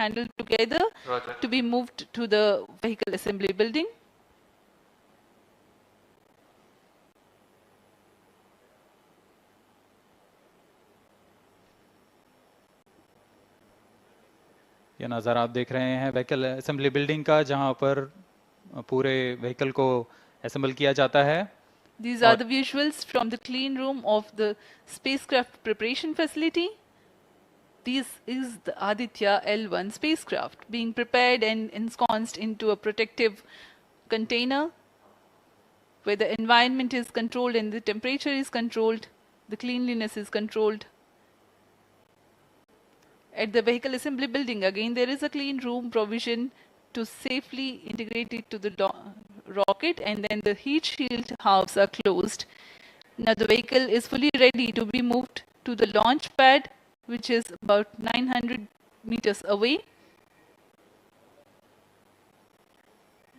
handled together to be moved to the vehicle assembly building. ये नज़ारा आप देख रहे हैं व्हीकल असेंबली बिल्डिंग का, जहां पर पूरे व्हीकल को असेंबल किया जाता है. These are the visuals from the clean room of the spacecraft preparation facility. This is the Aditya-L1 spacecraft being prepared and ensconced into a protective container where the environment is controlled and the temperature is controlled, the cleanliness is controlled. At the vehicle assembly building, again, there is a clean room provision to safely integrate it to the rocket, and then the heat shield halves are closed. Now the vehicle is fully ready to be moved to the launch pad, which is about 900 meters away.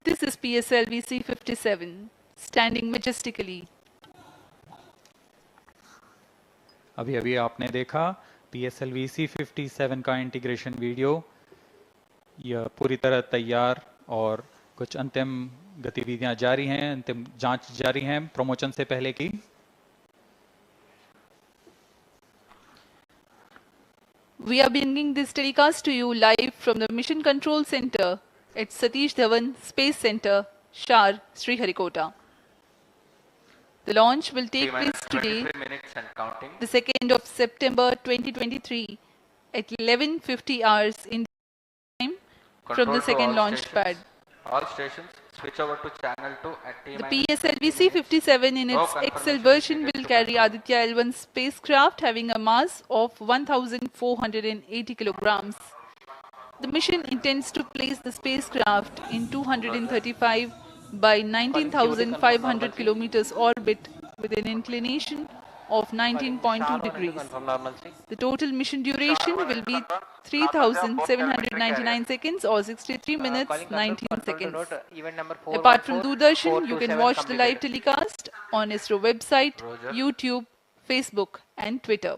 This is PSLV C-57 standing majestically. अभी अभी आपने देखा PSLV C-57 का integration video. यह पूरी तरह तैयार और कुछ अंतिम गतिविधियां जारी हैं, अंतिम जांच जारी हैं प्रमोशन से पहले की. We are bringing this telecast to you live from the Mission Control Center at Satish Dhawan Space Center, Shar, Sriharikota. The launch will take place today, the 2nd of September 2023 at 11:50 hours Indian time from the second launch pad. All stations switch over to channel 2 at The PSLV C-57 in its XL version will carry Aditya-L1 spacecraft having a mass of 1,480 kilograms. The mission intends to place the spacecraft in 235 by 19,500 kilometers orbit with an inclination of 19.2 degrees. The total mission duration will be 3,799 seconds or 63 minutes 19 seconds. Apart from Doordarshan, you can watch the live telecast on ISRO website, YouTube, Facebook and Twitter.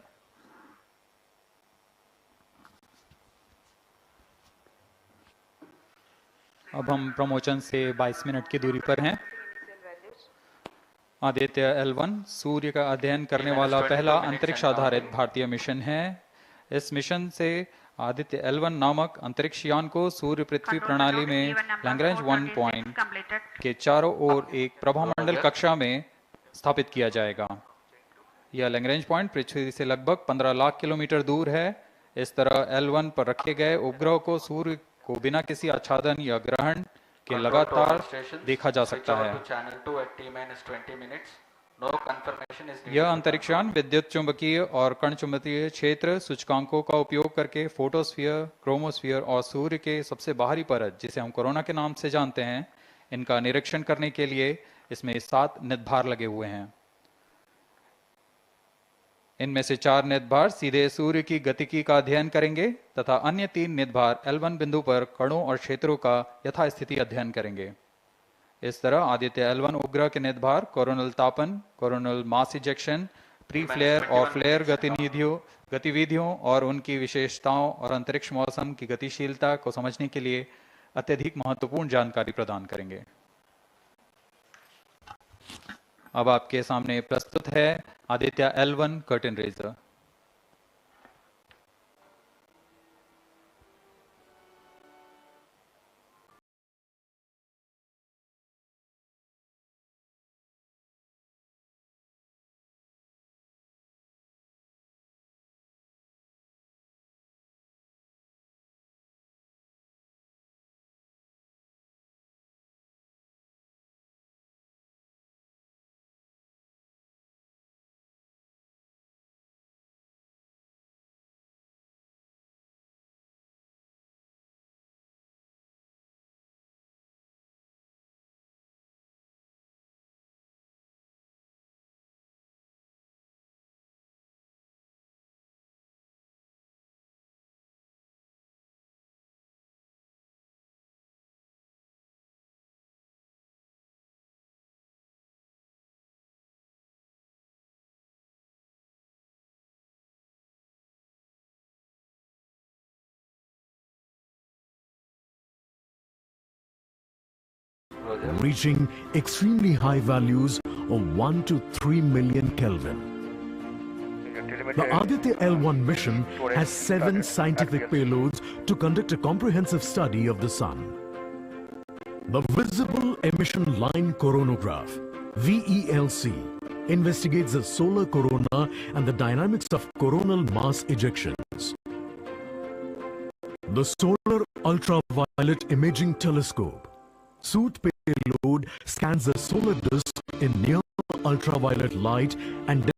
अब हम promotion से 22 minute की दूरी पर हैं. Aditya L1 सूर्य का अध्ययन करने वाला पहला अंतरिक्ष आधारित भारतीय मिशन है. इस मिशन से आदित्य L1 नामक अंतरिक्ष यान को सूर्य पृथ्वी प्रणाली में लैग्रेंज 1 पॉइंट के चारों ओर एक प्रभामंडल कक्षा में स्थापित किया जाएगा. यह लैग्रेंज पॉइंट पृथ्वी से लगभग 15 लाख किलोमीटर दूर है. इस तरह L1 पर रखे गए उपग्रह को सूर्य को बिना किसी आच्छादन या ग्रहण के लगातार देखा जा सकता है. यह अंतरिक्ष यान विद्युत चुंबकीय और कण चुंबकीय क्षेत्र सूचकांकों का उपयोग करके फोटोस्फीयर, क्रोमोस्फीयर और सूर्य के सबसे बाहरी परत, जिसे हम कोरोना के नाम से जानते हैं, इनका निरीक्षण करने के लिए इसमें 7 निदभार लगे हुए हैं. इनमें से 4 निदभार सीधे सूर्य की गतिकी का अध्ययन करेंगे तथा अन्य 3 निदभार L1 बिंदु पर कणों और क्षेत्रों का यथास्थिति अध्ययन करेंगे. इस तरह आदित्य L1 उपग्रह के निदभार कोरोनल तापन, coronal mass ejection, pre flare और फ्लेयर गतिविधियों और उनकी विशेषताओं और अंतरिक्ष मौसम की गतिशीलता को समझने के लिए अत्यधिक महत्वपूर्ण जानकारी प्रदान करेंगे. अब आपके सामने प्रस्तुत है Aditya L1 curtain raiser. reaching extremely high values of 1 to 3 million Kelvin. The Aditya-L1 mission has 7 scientific payloads to conduct a comprehensive study of the Sun. The Visible Emission Line Coronagraph, VELC, investigates the solar corona and the dynamics of coronal mass ejections. The Solar Ultraviolet Imaging Telescope, SOOT payload, scans the solar disk in near ultraviolet light and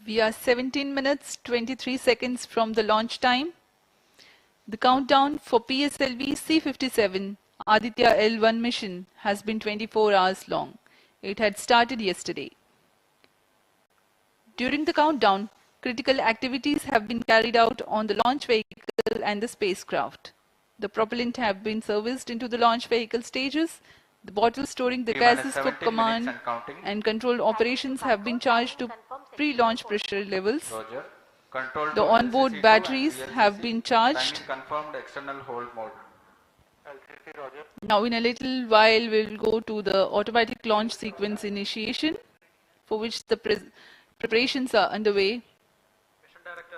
We are 17 minutes 23 seconds from the launch time. The countdown for PSLV C-57 Aditya-L1 mission has been 24 hours long. It had started yesterday. During the countdown, critical activities have been carried out on the launch vehicle and the spacecraft. The propellant have been serviced into the launch vehicle stages. The bottles storing the gases for command and control operations have been charged to pre-launch pressure levels. The onboard batteries have been charged. Confirmed external hold mode. Now in a little while we will go to the automatic launch sequence initiation, for which the preparations are underway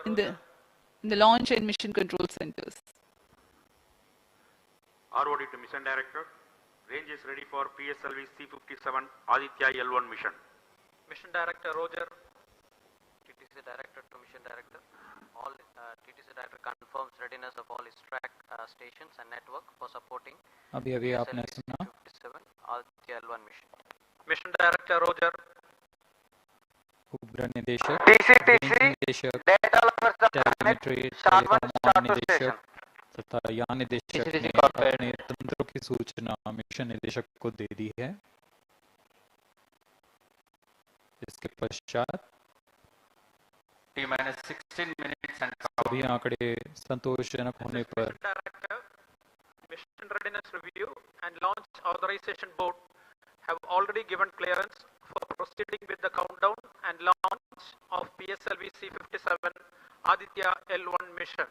in the launch and mission control centers. ROD to Mission Director. Range is ready for PSLV C-57 Aditya-L1 mission. Mission Director Roger. TTC Director to Mission Director. All TTC Director confirms readiness of all his track stations and network for supporting अभी आपने सुना C-57 Aditya-L1 mission. Mission Director Roger. उपग्रह निदेशक TCTC निदेशक data lover telemetry Sharp one telecom starter निदेशक station. तथा यान निदेशक TCTC ने corporate. अपने तंत्रों की सूचना मिशन निदेशक को दे दी है। इसके पश्चात T-minus 16 minutes and सभी आंकड़े संतोषजनक होने पर Mission Director. Mission Readiness Review and Launch Authorization Board have already given clearance for proceeding with the countdown and launch of PSLV C-57 Aditya-L1 mission.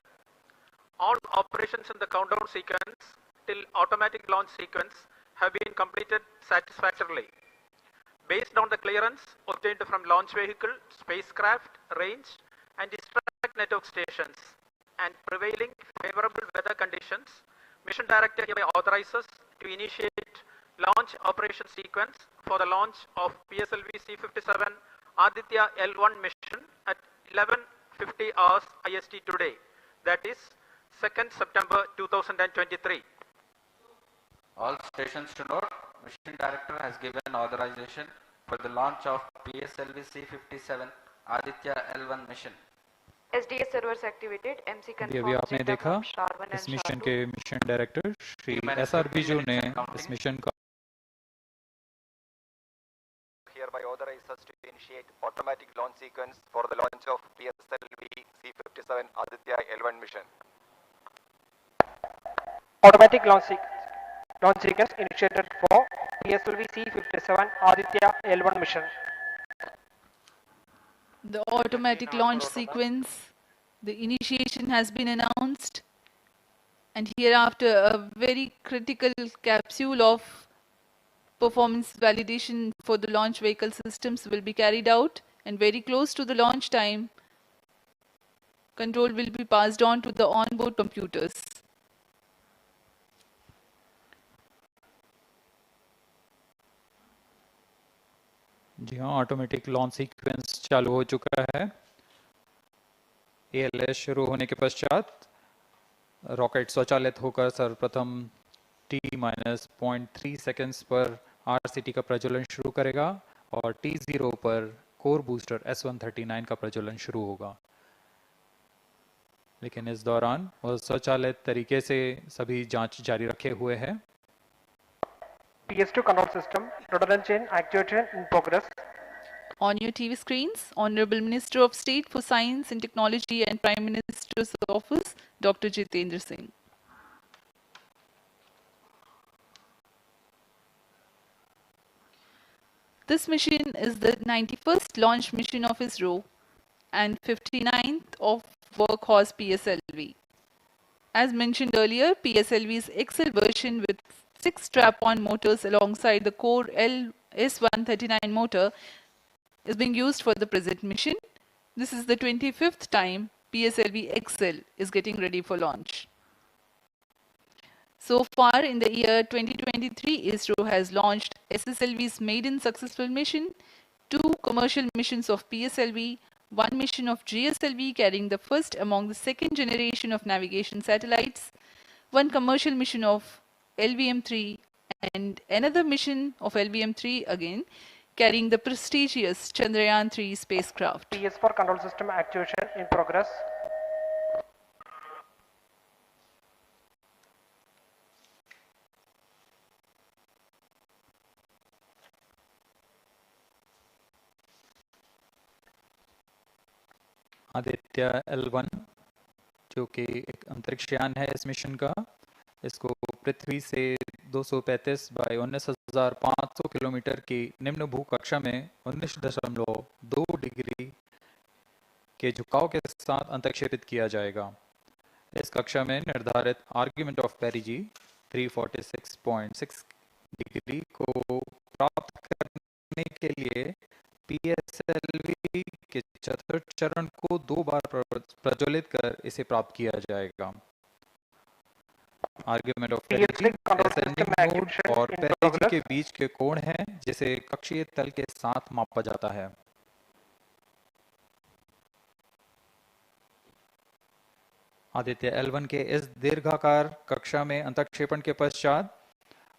All operations in the countdown sequence till automatic launch sequence have been completed satisfactorily. Based on the clearance obtained from launch vehicle, spacecraft, range and distract network stations and prevailing favorable weather conditions, Mission Director hereby authorizes to initiate launch operation sequence for the launch of PSLV C-57 Aditya-L1 mission at 11:50 hours IST today, that is 2nd September 2023. all stations to note, Mission Director has given authorization for the launch of PSLV C-57 Aditya-L1 mission. SDS servers activated. MC अभी confirms आपने data देखा from SHAR-1 इस and mission SHAR-2. के mission director Shri SR Biju ने इस mission का hereby authorize us to initiate automatic launch sequence for the launch of PSLV C-57 Aditya-L1 mission. Automatic launch sequence initiated for PSLV C-57 Aditya-L1 mission. The automatic launch sequence, the initiation has been announced, and hereafter a very critical capsule of performance validation for the launch vehicle systems will be carried out, and very close to the launch time, control will be passed on to the onboard computers. जी हाँ, automatic launch sequence चालू हो चुका है। ALS शुरू होने के पश्चात rocket स्वचालित होकर सर्वप्रथम T-0.3 सेकेंड्स पर RCT का प्रज्वलन शुरू करेगा और T0 पर कोर बूस्टर S139 का प्रज्वलन शुरू होगा। लेकिन इस दौरान वह स्वचालित तरीके से सभी जांच जारी रखे हुए है। PS2 control system, rudder chain actuation in progress. On your TV screens, Honorable Minister of State for Science and Technology and Prime Minister's Office, Dr. Jitendra Singh. This mission is the 91st launch mission of ISRO and 59th of workhorse PSLV. As mentioned earlier, PSLV's XL version with 6 strap-on motors alongside the core S139 motor is being used for the present mission. This is the 25th time PSLV XL is getting ready for launch. So far in the year 2023, ISRO has launched SSLV's maiden successful mission, 2 commercial missions of PSLV, 1 mission of GSLV carrying the first among the second generation of navigation satellites, 1 commercial mission of LVM-3 and another mission of LVM-3 again carrying the prestigious Chandrayaan-3 spacecraft. PS4 control system actuation in progress. आदित्य-L1 जो कि एक अंतरिक्ष यान है इस mission का, इसको पृथ्वी से 235 बाई 19,500 किलोमीटर की निम्न भूकक्षा में 19.2 डिग्री के झुकाव के साथ अंतक्षेपित किया जाएगा। इस कक्षा में निर्धारित आर्ग्यूमेंट ऑफ पेरिजी 346.6 डिग्री को प्राप्त करने के लिए PSLV के चतुर्थ चरण को 2 बार प्रज्वलित कर इसे प्राप्त किया जाएगा। आर्ग्यूमेंट ऑफ पेरिजी नोड और पेरिजी के बीच के कोण है जिसे कक्षीय तल के साथ मापा जाता है। आदित्य-L1 के इस दीर्घाकार कक्षा में अंतक्षेपण के पश्चात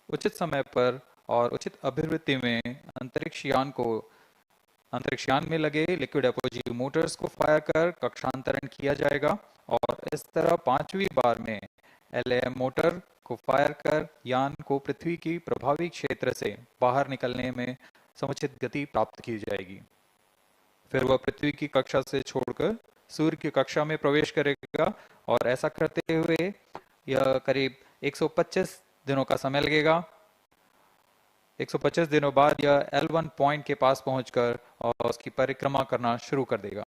उचित समय पर और उचित अभिवृत्ति में अंतरिक्ष यान में लगे लिक्विड एपोजी मोटर्स को फायर कर कक्षांतरण किया जाएगा और इस तरह 5वीं बार में LAM मोटर को फायर कर यान को पृथ्वी की प्रभावी क्षेत्र से बाहर निकलने में समुचित गति प्राप्त की जाएगी। फिर वह पृथ्वी की कक्षा से छोड़कर सूर्य की कक्षा में प्रवेश करेगा और ऐसा करते हुए यह करीब 125 दिनों का समय लगेगा। 125 दिनों बाद यह L1 पॉइंट के पास पहुंचकर और उसकी परिक्रमा करना शुरू कर देगा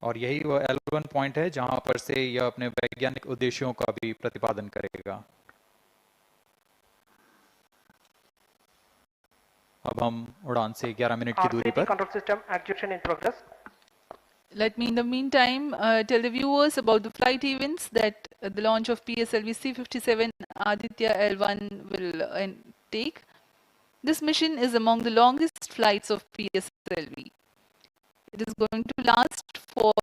और यही वह L1 पॉइंट है जहां पर से यह अपने वैज्ञानिक उद्देश्यों का भी प्रतिपादन करेगा। अब हम उड़ान से 11 मिनट की दूरी पर control system activation in progress. Let me in the meantime tell the viewers about the flight events that the launch of PSLV C-57 Aditya-L1 will take. This mission is among the longest flights of PSLV. It is going to last for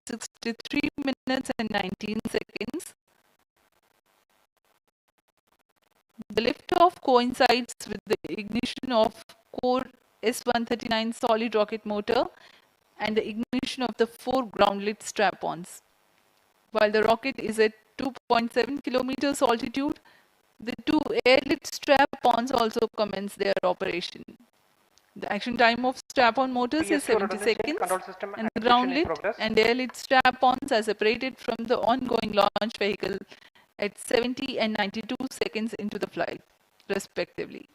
63 minutes and 19 seconds. The liftoff coincides with the ignition of core S139 solid rocket motor and the ignition of the 4 ground-lit strap-ons. While the rocket is at 2.7 kilometers altitude, The two airlift strap-ons also commence their operation. The action time of strap-on motors is 70 seconds, and the ground lit and air-lit strap-ons are separated from the ongoing launch vehicle at 70 and 92 seconds into the flight, respectively.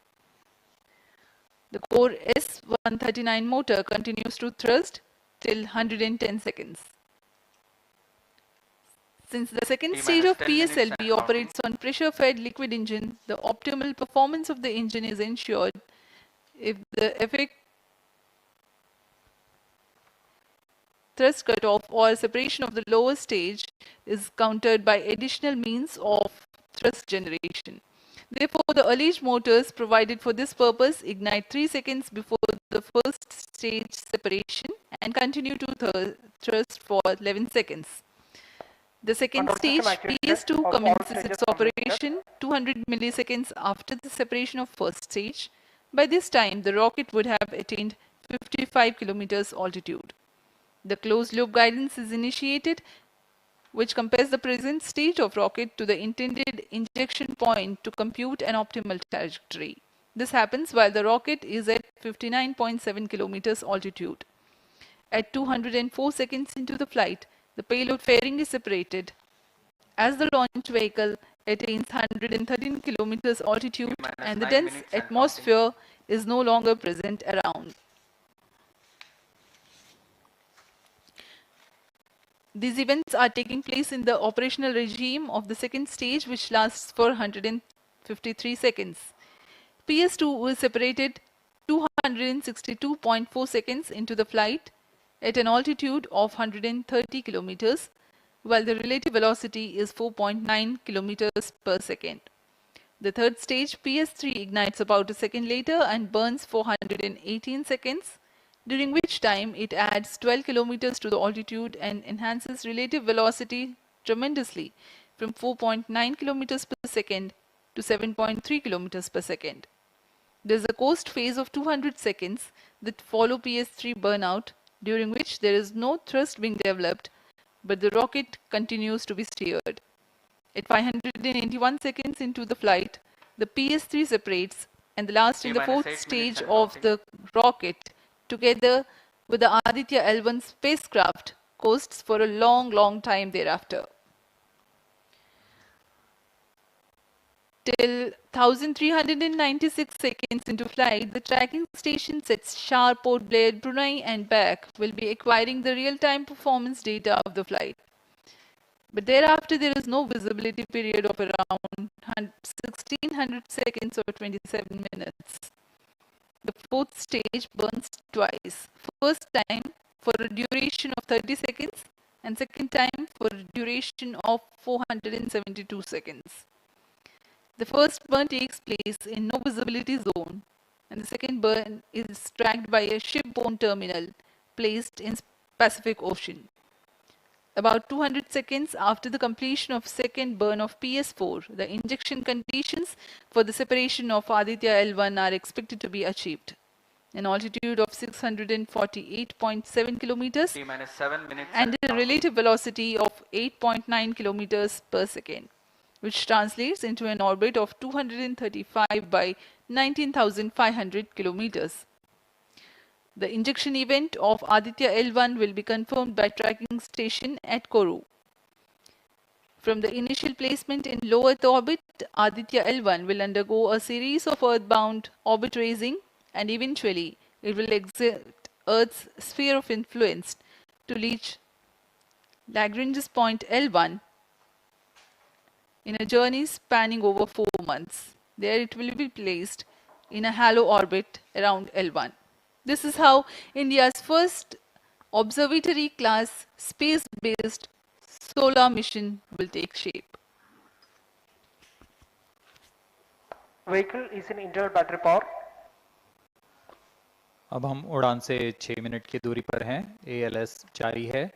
The core S139 motor continues to thrust till 110 seconds. Since the second stage of PSLV operates on pressure-fed liquid engine, the optimal performance of the engine is ensured if the effect thrust cutoff or separation of the lower stage is countered by additional means of thrust generation. Therefore, the alleged motors provided for this purpose ignite 3 seconds before the first stage separation and continue to thrust for 11 seconds. The second stage, PS2, commences its operation 200 milliseconds after the separation of first stage. By this time, the rocket would have attained 55 kilometers altitude. The closed-loop guidance is initiated, which compares the present stage of rocket to the intended injection point to compute an optimal trajectory. This happens while the rocket is at 59.7 kilometers altitude. At 204 seconds into the flight, the payload fairing is separated. As the launch vehicle attains 113 kilometers altitude and the dense atmosphere is no longer present around. These events are taking place in the operational regime of the second stage, which lasts for 153 seconds. PS2 is separated 262.4 seconds into the flight at an altitude of 130 kilometers, while the relative velocity is 4.9 kilometers per second. The third stage, PS3, ignites about a second later and burns for 118 seconds, during which time it adds 12 kilometers to the altitude and enhances relative velocity tremendously from 4.9 kilometers per second to 7.3 kilometers per second. There is a coast phase of 200 seconds that follow PS3 burnout, during which there is no thrust being developed, but the rocket continues to be steered. At 581 seconds into the flight, the PS3 separates, and the last and the fourth stage of the rocket, together with the Aditya-L1 spacecraft, coasts for a long time thereafter. Till 1396 seconds into flight, the tracking stations at Shar, Port Blair, Brunei and back will be acquiring the real-time performance data of the flight. But thereafter, there is no visibility period of around 1600 seconds or 27 minutes. The fourth stage burns twice. First time for a duration of 30 seconds and second time for a duration of 472 seconds. The first burn takes place in no visibility zone, and the second burn is tracked by a shipborne terminal placed in Pacific Ocean. About 200 seconds after the completion of second burn of PS4, the injection conditions for the separation of Aditya-L1 are expected to be achieved. An altitude of 648.7 kilometers and a relative velocity of 8.9 kilometers per second, which translates into an orbit of 235 by 19,500 kilometers. The injection event of Aditya-L1 will be confirmed by tracking station at Kourou. From the initial placement in low Earth orbit, Aditya-L1 will undergo a series of earthbound orbit raising, and eventually it will exit Earth's sphere of influence to reach Lagrange's point L1 in a journey spanning over 4 months. There it will be placed in a halo orbit around L1. This is how India's first observatory class space-based solar mission will take shape. Vehicle is in internal battery power. अब हम उड़ान से 6 minute की दूरी पर हैं। ALS जारी है,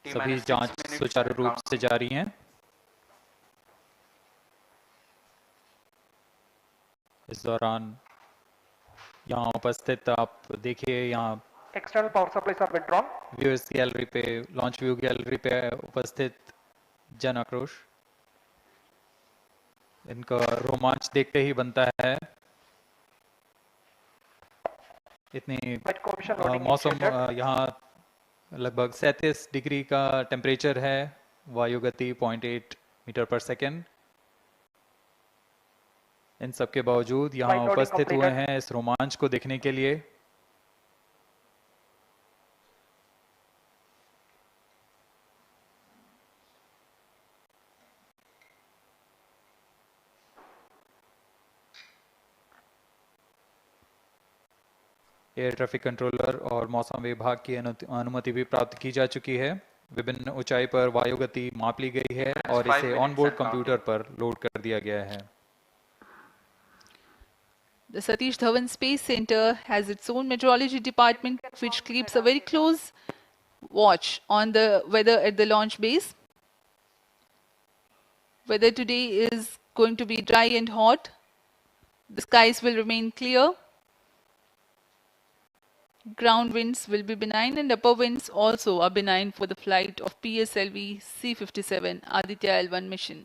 सभी जांच सुचारू रूप से जारी हैं। इस दौरान यहाँ उपस्थित आप देखिए, यहाँ External power supplies are withdrawn. Viewers gallery पे, लॉन्च व्यू गैलरी पे उपस्थित जन आक्रोश। इनका रोमांच देखते ही बनता है। इतनी मौसम यहाँ लगभग 37 डिग्री का टेम्परेचर है, वायु गति 0.8 मीटर पर सेकेंड। इन सब के बावजूद यहाँ उपस्थित हुए हैं इस रोमांच को देखने के लिए। एयर ट्रैफिक कंट्रोलर और मौसम विभाग की अनुमति भी प्राप्त की जा चुकी है। विभिन्न ऊंचाई पर वायु गति माप ली गई है और इसे ऑनबोर्ड कंप्यूटर पर लोड कर दिया गया है। The Satish Dhawan Space Center has its own meteorology department which keeps a very close watch on the weather at the launch base. Weather today is going to be dry and hot. The skies will remain clear. Ground winds will be benign and upper winds also are benign for the flight of PSLV C-57 Aditya-L1 mission.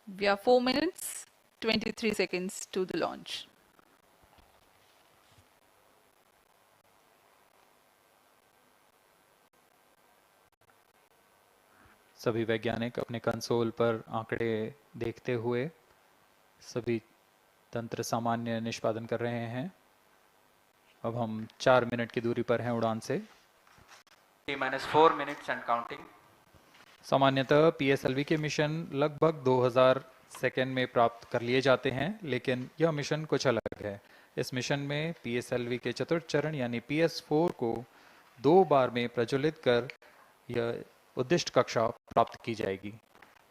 We are 4 minutes, 23 seconds to the launch. सभी वैज्ञानिक अपने console पर आंकड़े देखते हुए सभी तंत्र सामान्य निष्पादन कर रहे हैं। अब हम 4 मिनट की दूरी पर हैं उड़ान से। T-4 minutes and counting. सामान्यतः PSLV के मिशन लगभग 2000 सेकेंड में प्राप्त कर लिए जाते हैं, लेकिन यह मिशन कुछ अलग है। इस मिशन में PSLV के चतुर्थ चरण यानी PS4 को 2 बार में प्रज्वलित कर यह उद्दिष्ट कक्षा प्राप्त की जाएगी।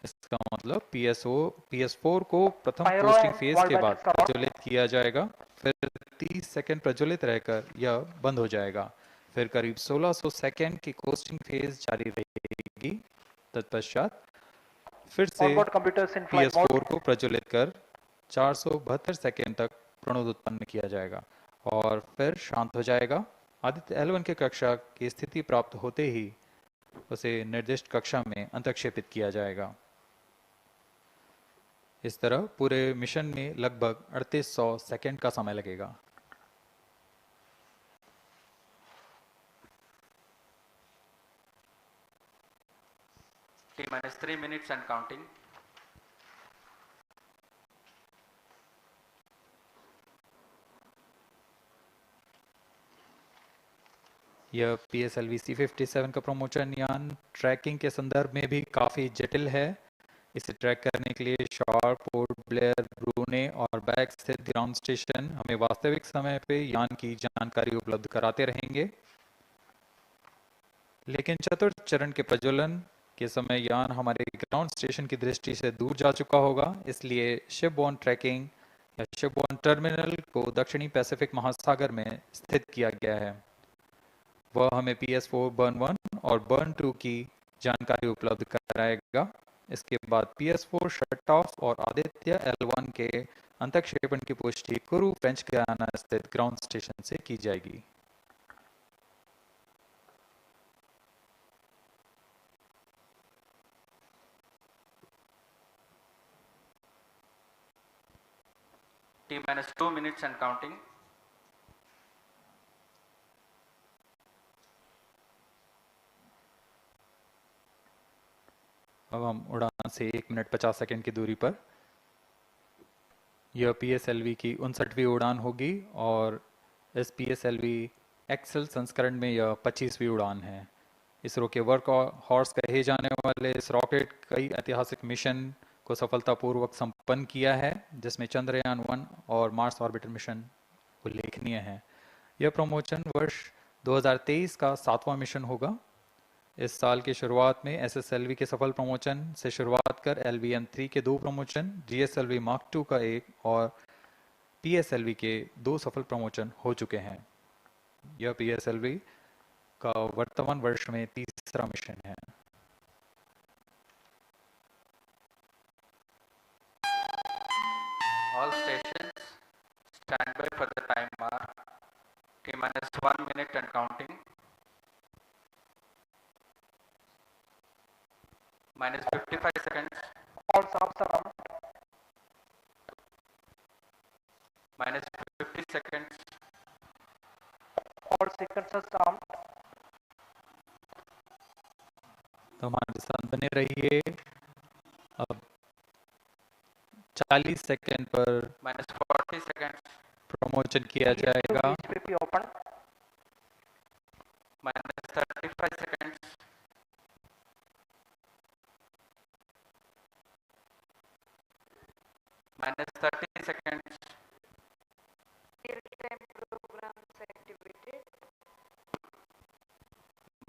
इसका मतलब PS4 को प्रथम पोस्टिंग फेज के बाद प्रज्वलित किया जाएगा, फिर 30 सेकेंड प्रज्वलित रहकर यह बंद हो जाएगा, फिर करीब 1600 सेकेंड की कोस्टिंग फेज जारी रहेगी। तत्पश्चात फिर से PS4 को प्रज्वलित कर 472 सेकेंड तक प्रणोद उत्पन्न किया जाएगा और फिर शांत हो जाएगा। आदित्य-L1 के कक्षा की स्थिति प्राप्त होते ही उसे निर्दिष्ट कक्षा में अंतक्षेपित किया जाएगा। इस तरह पूरे मिशन में लगभग 3800 सेकेंड का समय लगेगा। T-3 minutes and counting. यह PSLV C-57 का प्रमोशन यान ट्रैकिंग के संदर्भ में भी काफ़ी जटिल है। इसे ट्रैक करने के लिए शॉर, पोर्ट ब्लेयर, ब्रूने और बैग स्थित ग्राउंड स्टेशन हमें वास्तविक समय पे यान की जानकारी उपलब्ध कराते रहेंगे। लेकिन चतुर्थ चरण के प्रज्वलन के समय यान हमारे ग्राउंड स्टेशन की दृष्टि से दूर जा चुका होगा, इसलिए शिपबोर्न ट्रैकिंग या शिपबोर्न टर्मिनल को दक्षिणी पैसिफिक महासागर में स्थित किया गया है। वह हमें PS4 बर्न 1 और बर्न 2 की जानकारी उपलब्ध कराएगा। इसके बाद PS4 शट ऑफ और आदित्य-L1 के अंतक्षेपण की पुष्टि कुरु फ्रेंच गयाना स्थित ग्राउंड स्टेशन से की जाएगी। T-2 minutes and counting. अब हम उड़ान से 1 मिनट 50 सेकेंड की दूरी पर। यह PSLV की 59वीं उड़ान होगी और इस PSLV एक्सेल संस्करण में यह 25वीं उड़ान है। इसरो के वर्क हॉर्स कहे जाने वाले इस रॉकेट कई ऐतिहासिक मिशन को सफलतापूर्वक संपन्न किया है, जिसमें चंद्रयान 1 और मार्स ऑर्बिटर मिशन उल्लेखनीय है। यह प्रमोशन वर्ष 2023 का 7वां मिशन होगा। इस साल की शुरुआत में SSLV के सफल प्रमोशन से शुरुआत कर LVM-3 के 2 प्रमोशन, GSLV Mark II का 1 और PSLV के 2 सफल प्रमोशन हो चुके हैं। यह PSLV का वर्तमान वर्ष में 3रा मिशन है। All stations stand by for the timer. T-1 minute and counting. sensors armed. तो हमारे साथ बने रहिए। अब 40 सेकंड पर -40 seconds, प्रमोशन किया जाएगा। VSPP open. -35 seconds, -30 seconds, Real-time programs activated.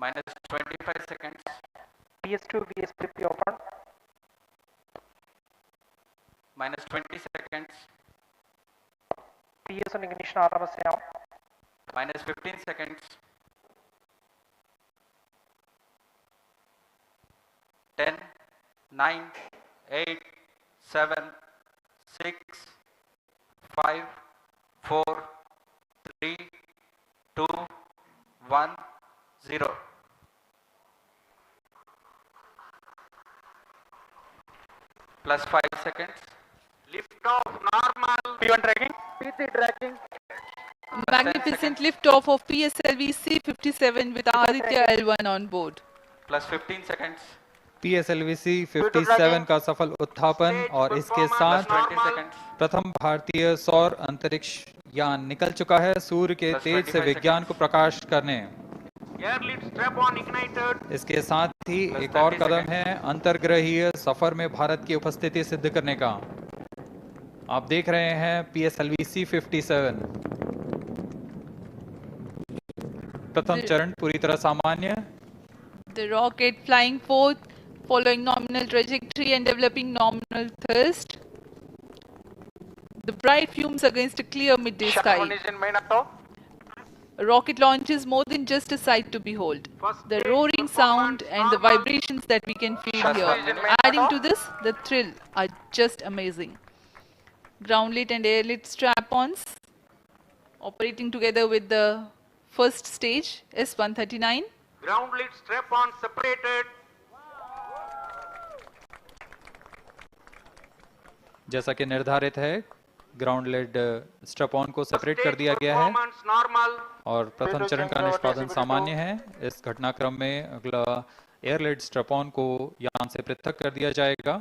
-25 seconds, PS2 VSPP open. -20 seconds, PS on ignition RMS on. -15 seconds, 10, 9, 8, 7, 6, 5, 4, 3, 2, 1, 0. +5 seconds. Lift off normal. P1 tracking. P3 tracking. Magnificent liftoff of PSLV C-57 with Aditya-L1 on board. +15 seconds. PSLV-C 57 का सफल उत्थापन और इसके साथ +20 seconds. प्रथम भारतीय सौर अंतरिक्ष यान निकल चुका है सूर्य के तेज से विज्ञान को प्रकाश करने। Air lead strap on ignited. इसके साथ ही एक और कदम है अंतर्ग्रहीय सफर में भारत की उपस्थिति सिद्ध करने का। आप देख रहे हैं PSLV C-57। प्रथम चरण पूरी तरह सामान्य। The rocket flying forth, following nominal trajectory and developing nominal thrust. The bright fumes against a clear midday sky. A rocket launch is more than just a sight to behold. The roaring sound and the vibrations that we can feel here, adding to this, the thrill, are just amazing. Ground-lit and air-lit strap-ons operating together with the first stage, S-139. Ground lead strap on separated. जैसा कि निर्धारित है, ground lead strap on को separate कर दिया गया है और प्रथम चरण का निष्पादन सामान्य है। इस घटनाक्रम में अगला एयर लेड स्ट्रैप ऑन को यान से पृथक कर दिया जाएगा।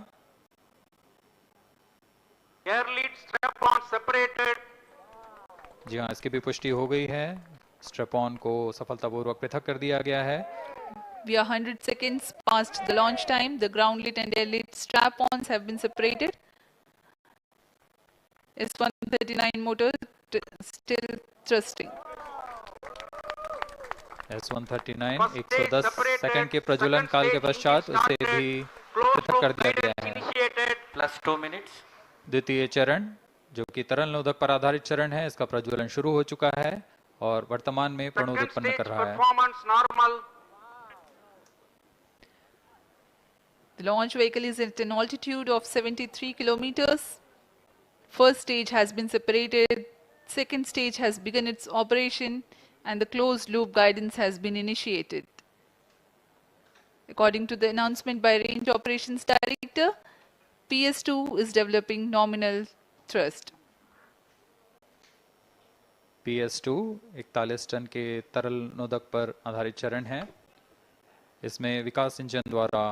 Air lead strap on separated. जी हाँ, इसकी भी पुष्टि हो गई है। स्ट्रैप ऑन को सफलतापूर्वक पृथक कर दिया गया है। We are 100 seconds past the launch time. The ground lit and air lit strap-ons have been separated. S-139 motor still thrusting. S-139 110 second के प्रज्वलन काल के पश्चात उसे भी पृथक कर दिया गया है। +2 minutes. द्वितीय चरण जो कि तरल नोदक पर आधारित चरण है, इसका प्रज्वलन शुरू हो चुका है और वर्तमान में प्रणोद उत्पन्न कर रहा है। The launch vehicle is at an altitude of 73 kilometers. First stage has been separated, second stage has begun its operation, and the closed loop guidance has been initiated. According to the announcement by Range Operations Director, PS2 is developing nominal thrust. PS2 41 ton के तरल नोदक पर आधारित चरण है। इसमें विकास engine द्वारा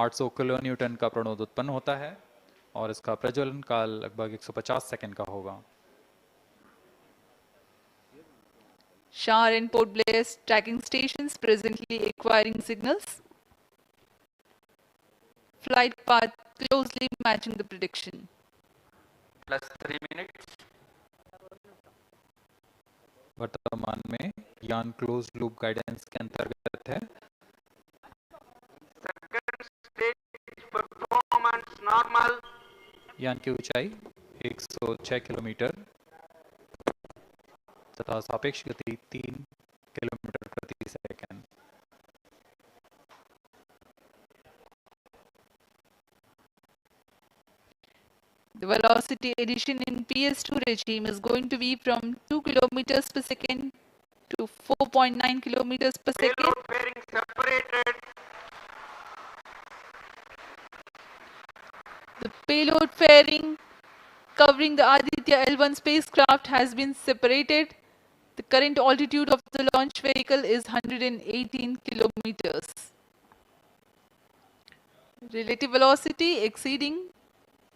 800 kilo Newton का प्रणोद उत्पन्न होता है और इसका प्रज्वलन काल लगभग 150 सेकंड का होगा। Shar and Port Blair tracking stations presently acquiring signals. Flight path closely matching the prediction. +3 minutes. वर्तमान में यान क्लोज लूप गाइडेंस के अंतर्गत है। Second stage performance normal. यान की ऊंचाई 106 किलोमीटर तथा सापेक्ष गति 3 किलोमीटर प्रति second. The velocity addition in PS2 regime is going to be from 2 kilometers per second to 4.9 kilometers per second. Payload fairing separated. The payload fairing covering the Aditya-L1 spacecraft has been separated. The current altitude of the launch vehicle is 118 kilometers. Relative velocity exceeding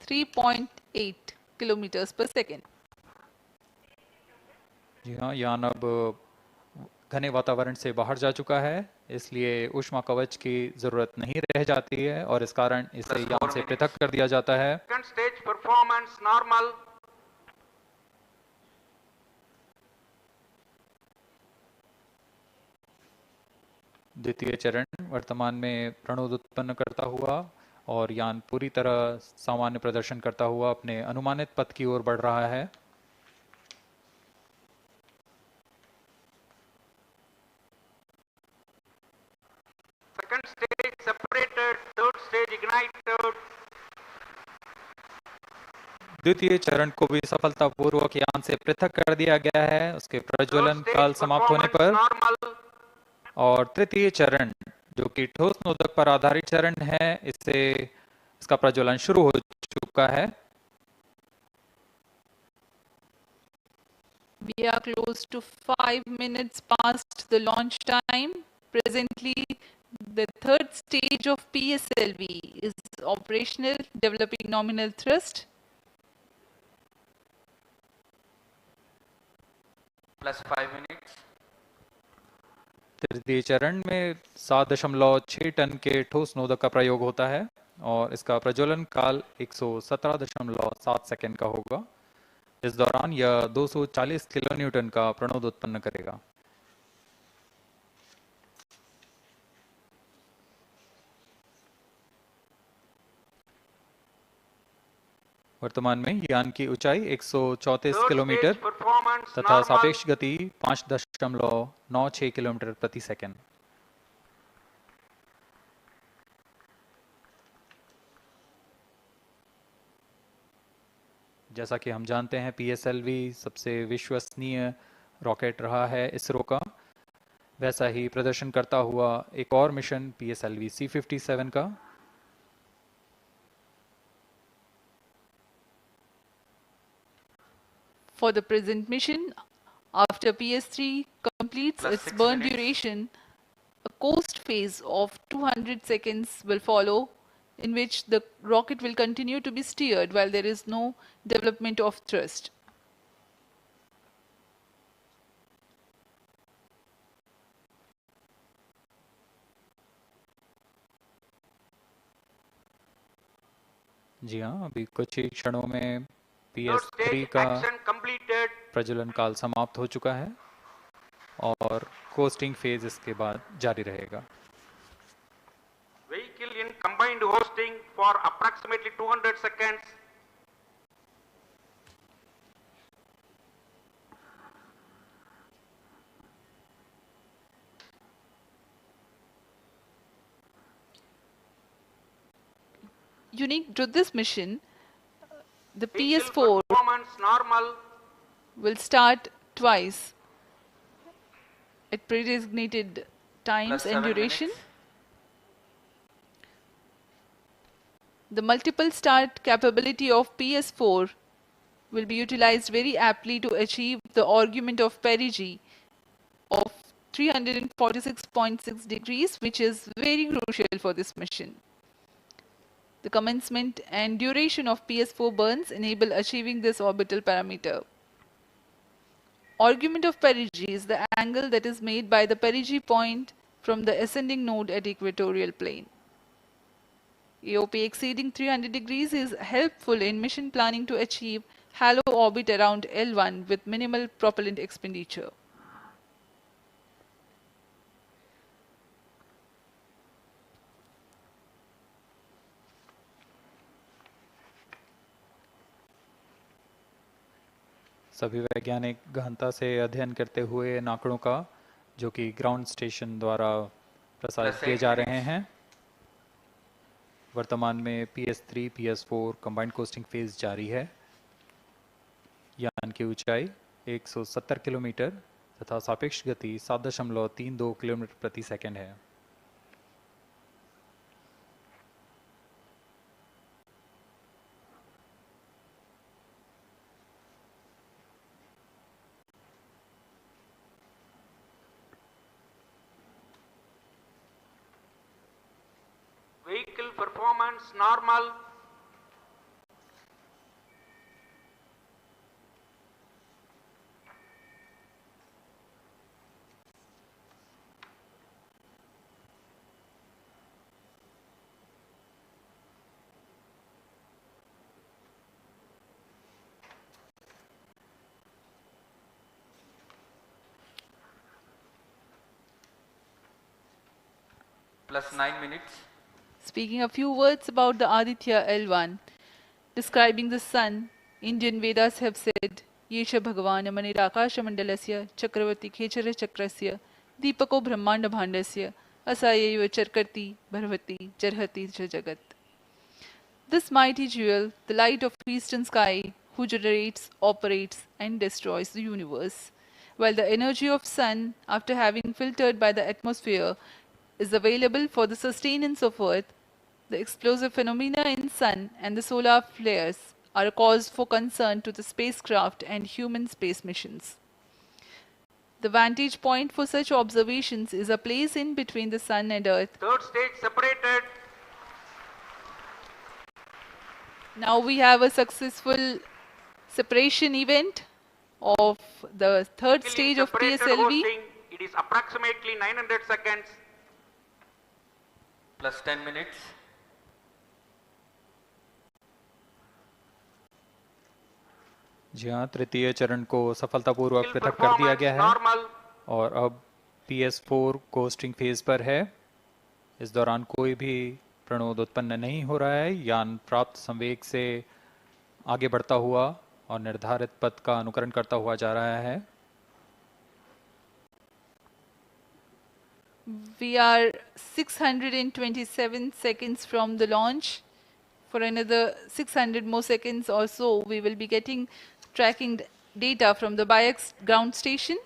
3.8 kilometers per second. जी हाँ, यान अब घने वातावरण से बाहर जा चुका है, इसलिए ऊष्मा कवच की जरूरत नहीं रह जाती है और इस कारण इसे यान से पृथक कर दिया जाता है। Second stage performance normal. द्वितीय चरण वर्तमान में प्रणोद उत्पन्न करता हुआ और यान पूरी तरह सामान्य प्रदर्शन करता हुआ अपने अनुमानित पथ की ओर बढ़ रहा है। Second stage separated, third stage ignited. द्वितीय चरण को भी सफलतापूर्वक यान से पृथक कर दिया गया है उसके प्रज्वलन काल समाप्त होने पर। और तृतीय चरण जो कि ठोस नोदक पर आधारित चरण है, इसका प्रज्वलन शुरू हो चुका है। We are close to 5 minutes past the launch time. Presently, the third stage of PSLV is operational, developing nominal thrust. Plus 5 minutes. तृतीय चरण में 7.6 टन के ठोस नोदक का प्रयोग होता है और इसका प्रज्वलन काल 117.7 सेकंड का होगा। इस दौरान यह 240 किलोन्यूटन का प्रणोद उत्पन्न करेगा। वर्तमान में यान की ऊंचाई 134 किलोमीटर तथा सापेक्ष गति 5.96 किलोमीटर प्रति सेकंड। जैसा कि हम जानते हैं, PSLV सबसे विश्वसनीय रॉकेट रहा है इसरो का। वैसा ही प्रदर्शन करता हुआ एक और मिशन PSLV C57 का। For the present mission, after PS3 completes Plus its 6 burn minutes. duration, a coast phase of 200 seconds will follow, in which the rocket will continue to be steered while there is no development of thrust. जी हाँ, अभी कुछ ही क्षणों में PS3 का प्रज्वलन काल समाप्त हो चुका है और कोस्टिंग फेज इसके बाद जारी रहेगा। Vehicle in combined hosting for approximately 200 seconds. Unique to this mission, the Vehicle PS4 performance normal. will start twice at predesignated times Plus and 7 duration. minutes. The multiple start capability of PS4 will be utilized very aptly to achieve the argument of perigee of 346.6 degrees, which is very crucial for this mission. The commencement and duration of PS4 burns enable achieving this orbital parameter. Argument of perigee is the angle that is made by the perigee point from the ascending node at equatorial plane. AOP exceeding 300 degrees is helpful in mission planning to achieve halo orbit around L1 with minimal propellant expenditure. सभी वैज्ञानिक गहनता से अध्ययन करते हुए इन आंकड़ों का, जो कि ग्राउंड स्टेशन द्वारा प्रसारित किए जा रहे हैं। वर्तमान में PS3, PS4 combined costing phase जारी है। यान की ऊंचाई 170 किलोमीटर तथा सापेक्ष गति 7.32 किलोमीटर प्रति सेकंड है। Vehicle performance normal. Plus 9 minutes. Speaking a few words about the Aditya-L1, describing the sun, Indian Vedas have said, Yesha Bhagavan Manirakasha Mandalasya Chakravati Khechara Chakrasya Deepako Brahmanda Bhandasya Asayeva Charkarti Bharvati Charhati Jagat. This mighty jewel, the light of eastern sky, who generates, operates and destroys the universe, while the energy of sun, after having filtered by the atmosphere, is available for the sustenance of earth, the explosive phenomena in sun and the solar flares are a cause for concern to the spacecraft and human space missions. The vantage point for such observations is a place in between the sun and earth. Third stage separated. Now we have a successful separation event of the third stage of Separated PSLV. hosting. It is approximately 900 seconds. Plus 10 minutes. जी हाँ, तृतीय चरण को सफलतापूर्वक पृथक कर दिया गया है और अब PS4 कोस्टिंग फेज पर है। इस दौरान कोई भी प्रणोद उत्पन्न नहीं हो रहा है। यान प्राप्त संवेग से आगे बढ़ता हुआ और निर्धारित पथ का अनुकरण करता हुआ जा रहा है। We are 627 seconds from the launch. For another 600 more seconds or so, we will be getting tracking data from the BIAX ground station.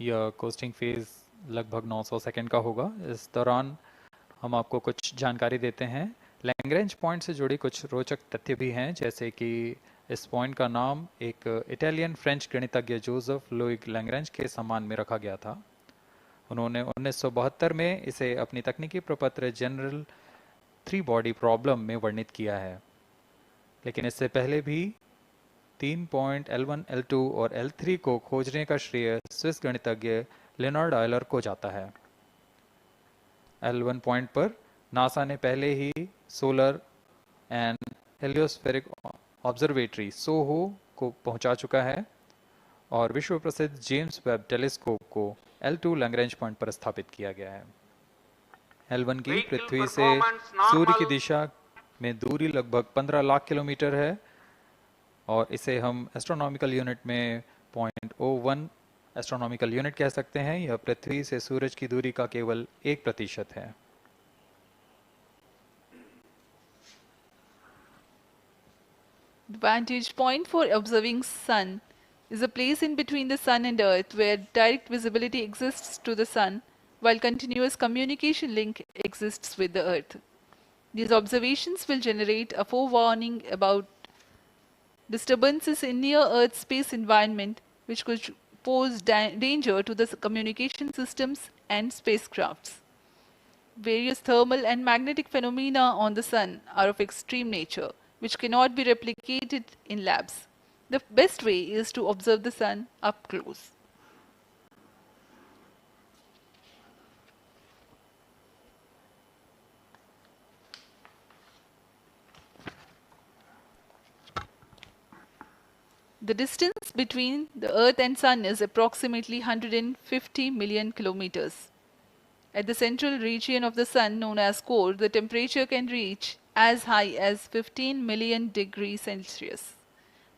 यह कोस्टिंग फेज लगभग 900 सेकंड का होगा। इस दौरान हम आपको कुछ जानकारी देते हैं। लैंग्रेंज पॉइंट से जुड़ी कुछ रोचक तथ्य भी हैं, जैसे कि इस पॉइंट का नाम एक इटालियन फ्रेंच गणितज्ञ जोसेफ लुइग लैंग्रेंज के सम्मान में रखा गया था। उन्होंने 1972 में इसे अपनी तकनीकी प्रपत्र जनरल 3 बॉडी प्रॉब्लम में वर्णित किया है, लेकिन इससे पहले भी 3 पॉइंट L1, L2 और L3 को खोजने का श्रेय स्विस गणितज्ञ लियोनार्ड आयलर को जाता है। L1 पॉइंट पर नासा ने पहले ही सोलर एंड हेलियोस्फेरिक ऑब्जर्वेटरी सोहो को पहुंचा चुका है और विश्व प्रसिद्ध जेम्स वेब टेलीस्कोप को L2 लैंग्रेंज पॉइंट पर स्थापित किया गया है। L1 की पृथ्वी से सूर्य की दिशा में दूरी लगभग 15 लाख किलोमीटर है और इसे हम एस्ट्रोनॉमिकल यूनिट में 0.01 एस्ट्रोनॉमिकल यूनिट कह सकते हैं। यह पृथ्वी से सूरज की दूरी का केवल 1% है। The vantage point for observing sun is a place in between the sun and earth where direct visibility exists to the sun while continuous communication link exists with the earth. These observations will generate a forewarning about disturbances in near-Earth space environment which could pose danger to the communication systems and spacecrafts. Various thermal and magnetic phenomena on the sun are of extreme nature, which cannot be replicated in labs. The best way is to observe the sun up close. The distance between the Earth and Sun is approximately 150 million kilometers. At the central region of the Sun, known as core, the temperature can reach as high as 15 million degrees Celsius.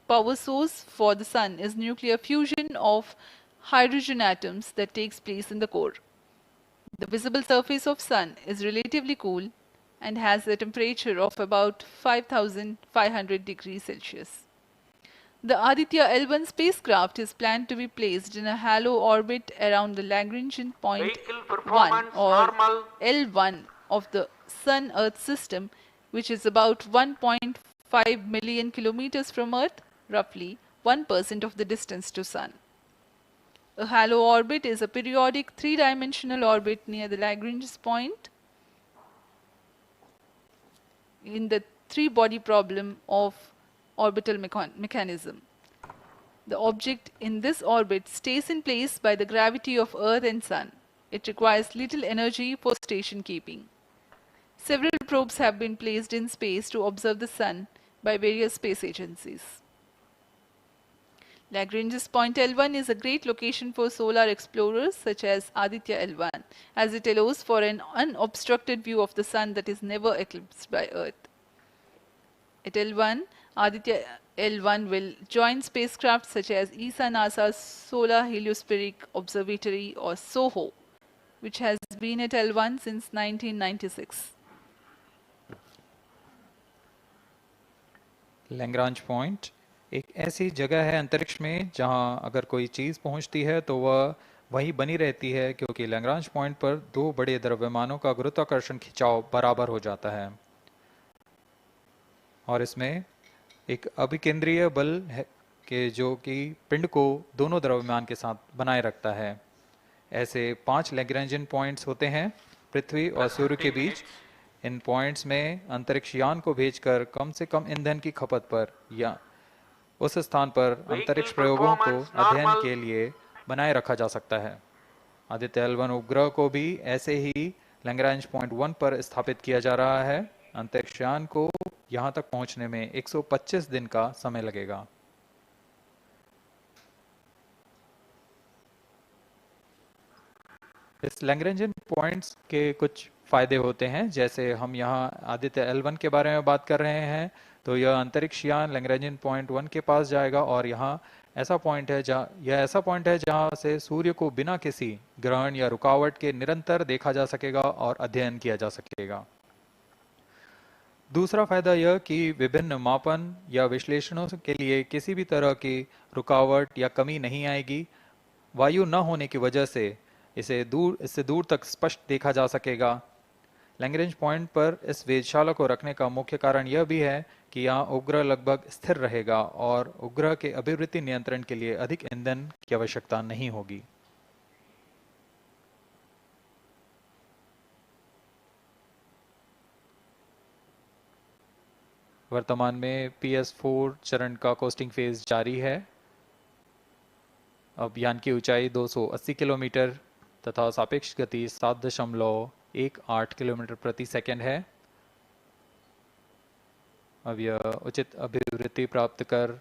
Power source for the Sun is nuclear fusion of hydrogen atoms that takes place in the core. The visible surface of Sun is relatively cool and has a temperature of about 5,500 degrees Celsius. The Aditya-L1 spacecraft is planned to be placed in a halo orbit around the Lagrangian point Vehicle 1 performance or normal. L1 of the Sun-Earth system, which is about 1.5 million kilometers from Earth, roughly 1% of the distance to Sun. A halo orbit is a periodic three-dimensional orbit near the Lagrange point in the three-body problem of orbital mechanism. The object in this orbit stays in place by the gravity of Earth and Sun. It requires little energy for station keeping. Several probes have been placed in space to observe the Sun by various space agencies. Lagrange's point L1 is a great location for solar explorers such as Aditya-L1, as it allows for an unobstructed view of the Sun that is never eclipsed by Earth. At L1, Aditya-L1 will join spacecraft such as ESA-NASA's Solar Heliospheric Observatory or SOHO, which has been at L1 since 1996. Lagrange point एक ऐसी जगह है अंतरिक्ष में जहां अगर कोई चीज़ पहुंचती है तो वह वहीं बनी रहती है, क्योंकि लैग्रांज पॉइंट पर दो बड़े द्रव्यमानों का गुरुत्वाकर्षण खिंचाव बराबर हो जाता है और इसमें एक अभिकेंद्रीय बल है कि जो कि पिंड को दोनों द्रव्यमान के साथ बनाए रखता है। ऐसे 5 लैग्रेंजियन पॉइंट्स होते हैं पृथ्वी और सूर्य के बीच। इन पॉइंट्स में अंतरिक्ष यान को भेजकर कम से कम ईंधन की खपत पर या उस स्थान पर अंतरिक्ष प्रयोगों को अध्ययन के लिए बनाए रखा जा सकता है। आदित्य-L1 उपग्रह को भी ऐसे ही लैग्रांज पॉइंट 1 पर स्थापित किया जा रहा है। अंतरिक्ष यान को यहां तक पहुंचने में 125 दिन का समय लगेगा। इस लैग्रेंजियन पॉइंट्स के कुछ फायदे होते हैं, जैसे हम यहाँ आदित्य-L1 के बारे में बात कर रहे हैं तो यह अंतरिक्ष यान लैग्रेंजियन पॉइंट 1 के पास जाएगा और यहाँ ऐसा पॉइंट है जहाँ से सूर्य को बिना किसी ग्रहण या रुकावट के निरंतर देखा जा सकेगा और अध्ययन किया जा सकेगा। दूसरा फायदा यह कि विभिन्न मापन या विश्लेषणों के लिए किसी भी तरह की रुकावट या कमी नहीं आएगी। वायु न होने की वजह से इससे दूर तक स्पष्ट देखा जा सकेगा। लैग्रेंज पॉइंट पर इस वेधशाला को रखने का मुख्य कारण यह भी है कि यहाँ उपग्रह लगभग स्थिर रहेगा और उपग्रह के अभिवृत्ति नियंत्रण के लिए अधिक ईंधन की आवश्यकता नहीं होगी। वर्तमान में PS4 चरण का कोस्टिंग फेज जारी है। अब यान की ऊंचाई 280 किलोमीटर तथा सापेक्ष गति 7.18 किलोमीटर प्रति सेकंड है। अब यह उचित अभिवृत्ति प्राप्त कर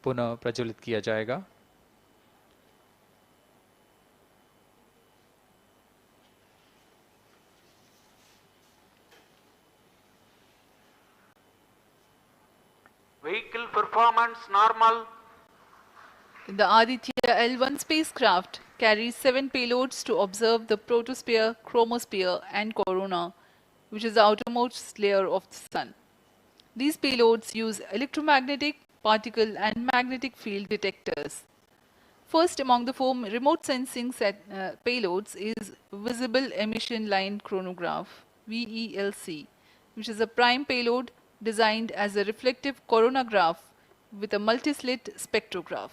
पुनः प्रज्वलित किया जाएगा। Vehicle performance normal. The Aditya-L1 spacecraft carries 7 payloads to observe the protosphere, chromosphere and corona, which is the outermost layer of the Sun. These payloads use electromagnetic, particle and magnetic field detectors. First among the 4 remote sensing payloads is Visible Emission Line Chronograph, VELC, which is a prime payload designed as a reflective coronagraph with a multi-slit spectrograph.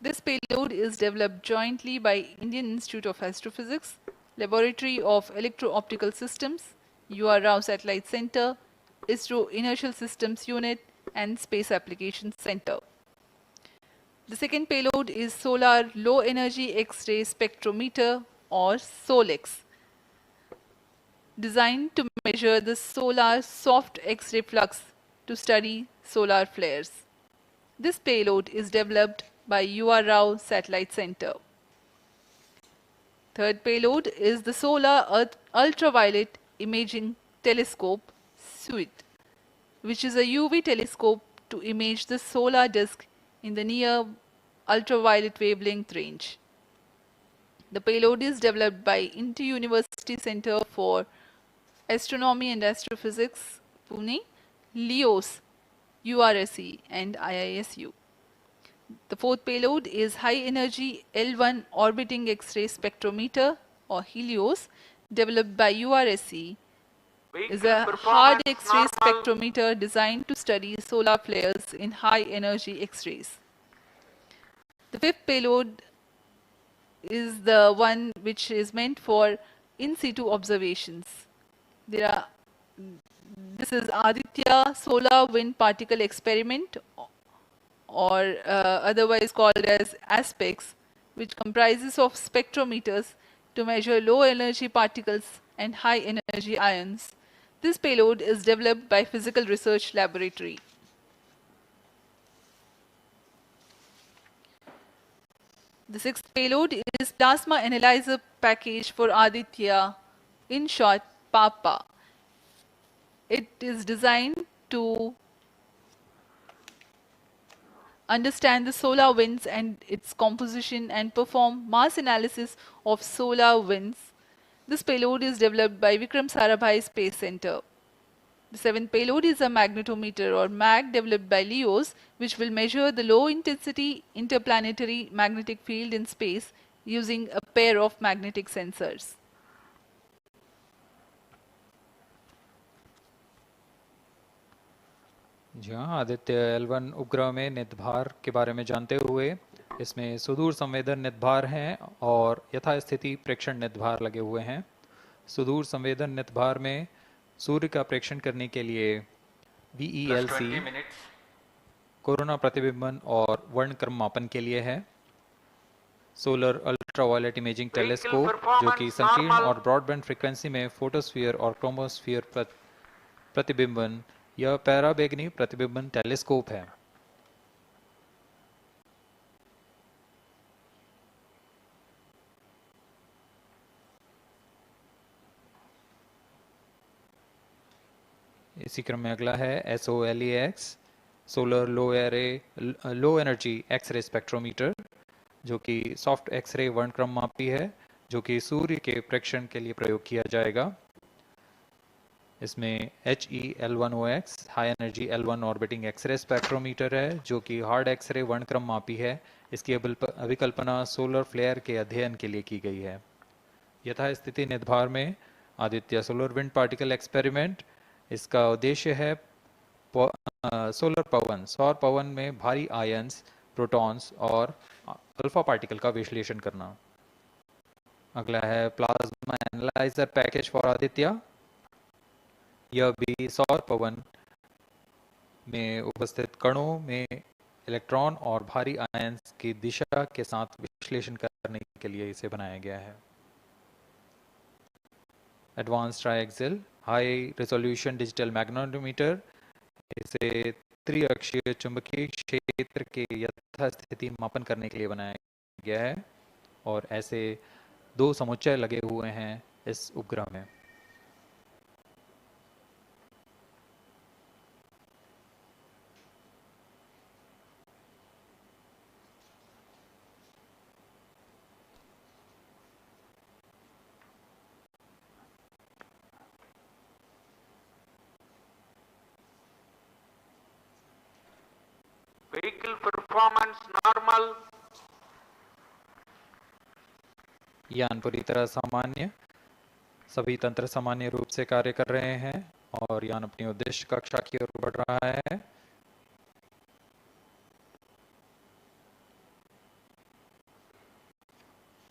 This payload is developed jointly by Indian Institute of Astrophysics, Laboratory of Electro-Optical Systems, UR Rao Satellite Center, ISRO Inertial Systems Unit and Space Applications Center. The second payload is Solar Low Energy X-ray Spectrometer or SOLEX, designed to measure the solar soft X-ray flux to study solar flares. This payload is developed by UR Rao Satellite Center. Third payload is the Solar Earth Ultraviolet Imaging Telescope Suite, which is a UV telescope to image the solar disk in the near ultraviolet wavelength range. The payload is developed by Inter-University Center for Astronomy and Astrophysics, Pune, LEOS, URSE and IISU. The fourth payload is high energy L1 orbiting X-ray spectrometer or HELIOS, developed by URSC. Is Vehicle a hard performance X-ray normal. spectrometer designed to study solar flares in high energy X-rays. The fifth payload is the one which is meant for in situ observations. This is Aditya Solar Wind Particle Experiment, or otherwise called as ASPECS, which comprises of spectrometers to measure low energy particles and high energy ions. This payload is developed by Physical Research Laboratory. The sixth payload is Plasma Analyzer Package for Aditya, in short, PAPA. It is designed to understand the solar winds and its composition and perform mass analysis of solar winds. This payload is developed by Vikram Sarabhai Space Center. The seventh payload is a magnetometer or MAG developed by LEOS, which will measure the low intensity interplanetary magnetic field in space using a pair of magnetic sensors. जी हाँ, Aditya L1 उपग्रह में निदभार के बारे में जानते हुए इसमें सुदूर संवेदन निदभार हैं और यथास्थिति प्रेक्षण निदभार लगे हुए हैं। सुदूर संवेदन निदभार में सूर्य का प्रेक्षण करने के लिए VELC कोरोना प्रतिबिंबन और वर्णक्रम मापन के लिए है। सोलर अल्ट्रावायलेट इमेजिंग टेलीस्कोप जो कि संकीर्ण और ब्रॉडबैंड फ्रीक्वेंसी में फोटोस्फीयर और क्रोमोस्फीयर प्रतिबिंबन यह पैराबैंगनी प्रतिबिंबन टेलीस्कोप है। इसी क्रम में अगला है SOLEX solar low energy x ray spectrometer जो कि सॉफ्ट एक्सरे वर्णक्रम मापी है जो कि सूर्य के प्रेक्षण के लिए प्रयोग किया जाएगा। इसमें HEL1OX high energy L1 orbiting x ray spectrometer है जो कि हार्ड एक्सरे वर्णक्रम मापी है। इसकी अभिकल्पना सोलर फ्लेयर के अध्ययन के लिए की गई है। यथास्थिति निदभार में Aditya solar wind particle experiment, इसका उद्देश्य है सौर पवन में भारी आयंस, प्रोटॉन्स और अल्फा पार्टिकल का विश्लेषण करना। अगला है plasma analyser package for Aditya. यह भी सौर पवन में उपस्थित कणों में इलेक्ट्रॉन और भारी आयंस की दिशा के साथ विश्लेषण करने के लिए इसे बनाया गया है। Advance triaxial high resolution digital magnetometer, इसे त्रिअक्षीय चुंबकीय क्षेत्र के यथास्थिति मापन करने के लिए बनाया गया है और ऐसे 2 समुच्चय लगे हुए हैं इस उपग्रह में। Vehicle performance normal. यान पूरी तरह सामान्य, सभी तंत्र सामान्य रूप से कार्य कर रहे हैं और यान अपनी उद्देश्य कक्षा की ओर बढ़ रहा है।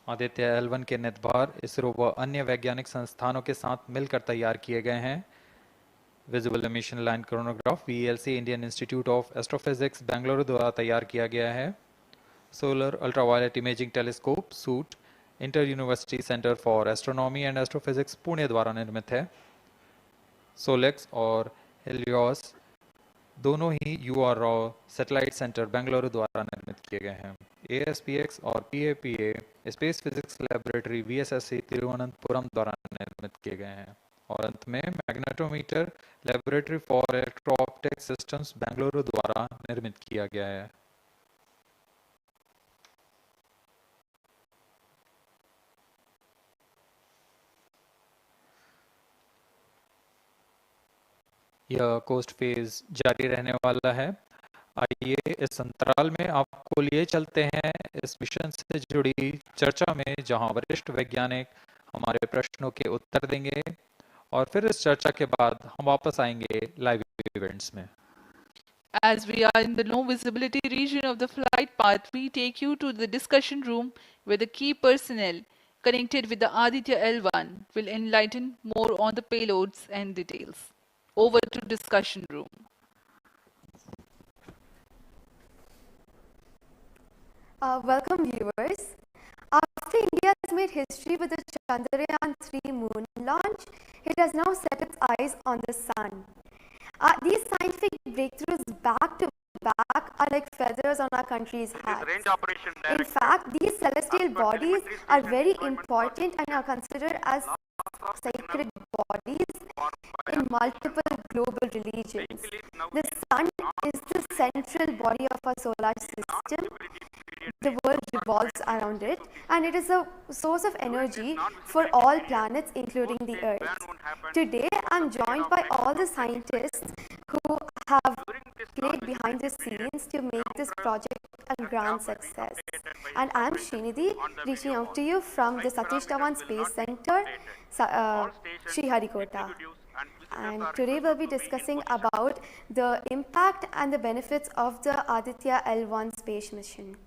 आदित्य L1 के निदभार इसरो व अन्य वैज्ञानिक संस्थानों के साथ मिलकर तैयार किए गए हैं। Visual emission line coronagraph VELC Indian institute of astrophysics Bengaluru द्वारा तैयार किया गया है। Solar ultraviolet imaging telescope suit inter university centre for astronomy and astrophysics Pune द्वारा निर्मित है। सोलेक्स और हेलियोस दोनों ही URO सैटेलाइट सेंटर बेंगलुरु द्वारा निर्मित किए गए हैं। ASPX और PAPA space physics laboratory VSSC Thiruvananthapuram द्वारा निर्मित किए गए हैं। और अंत में magnetometer laboratory for electro optic systems Bengaluru द्वारा निर्मित किया गया है। यह कोस्ट फेज जारी रहने वाला है आइए इस अंतराल में आपको लिए चलते हैं इस मिशन से जुड़ी चर्चा में, जहां वरिष्ठ वैज्ञानिक हमारे प्रश्नों के उत्तर देंगे और फिर इस चर्चा के बाद हम वापस आएंगे लाइव इवेंट्स में। As we are in the low visibility region of the flight path, we take you to the discussion room where the key personnel connected with the Aditya-L1 will enlighten more on the payloads and details. Over to discussion room. Welcome viewers. After India has made history with the Chandrayaan-3 moon launch, it has now set its eyes on the sun. These scientific breakthroughs back to back are like feathers on our country's hat. In fact, these celestial bodies are very important and are considered as sacred bodies in multiple global religions. The sun is the central body of our solar system. The world revolves around it, and it is a source of energy for all planets, including the Earth. Today, I am joined by all the scientists who have played behind the scenes to make this project a grand success. And I am Srinidhi, reaching out to you from the Satish Dhawan Space Center, Sriharikota. And today we'll be discussing about the impact and the benefits of the Aditya-L1 space mission.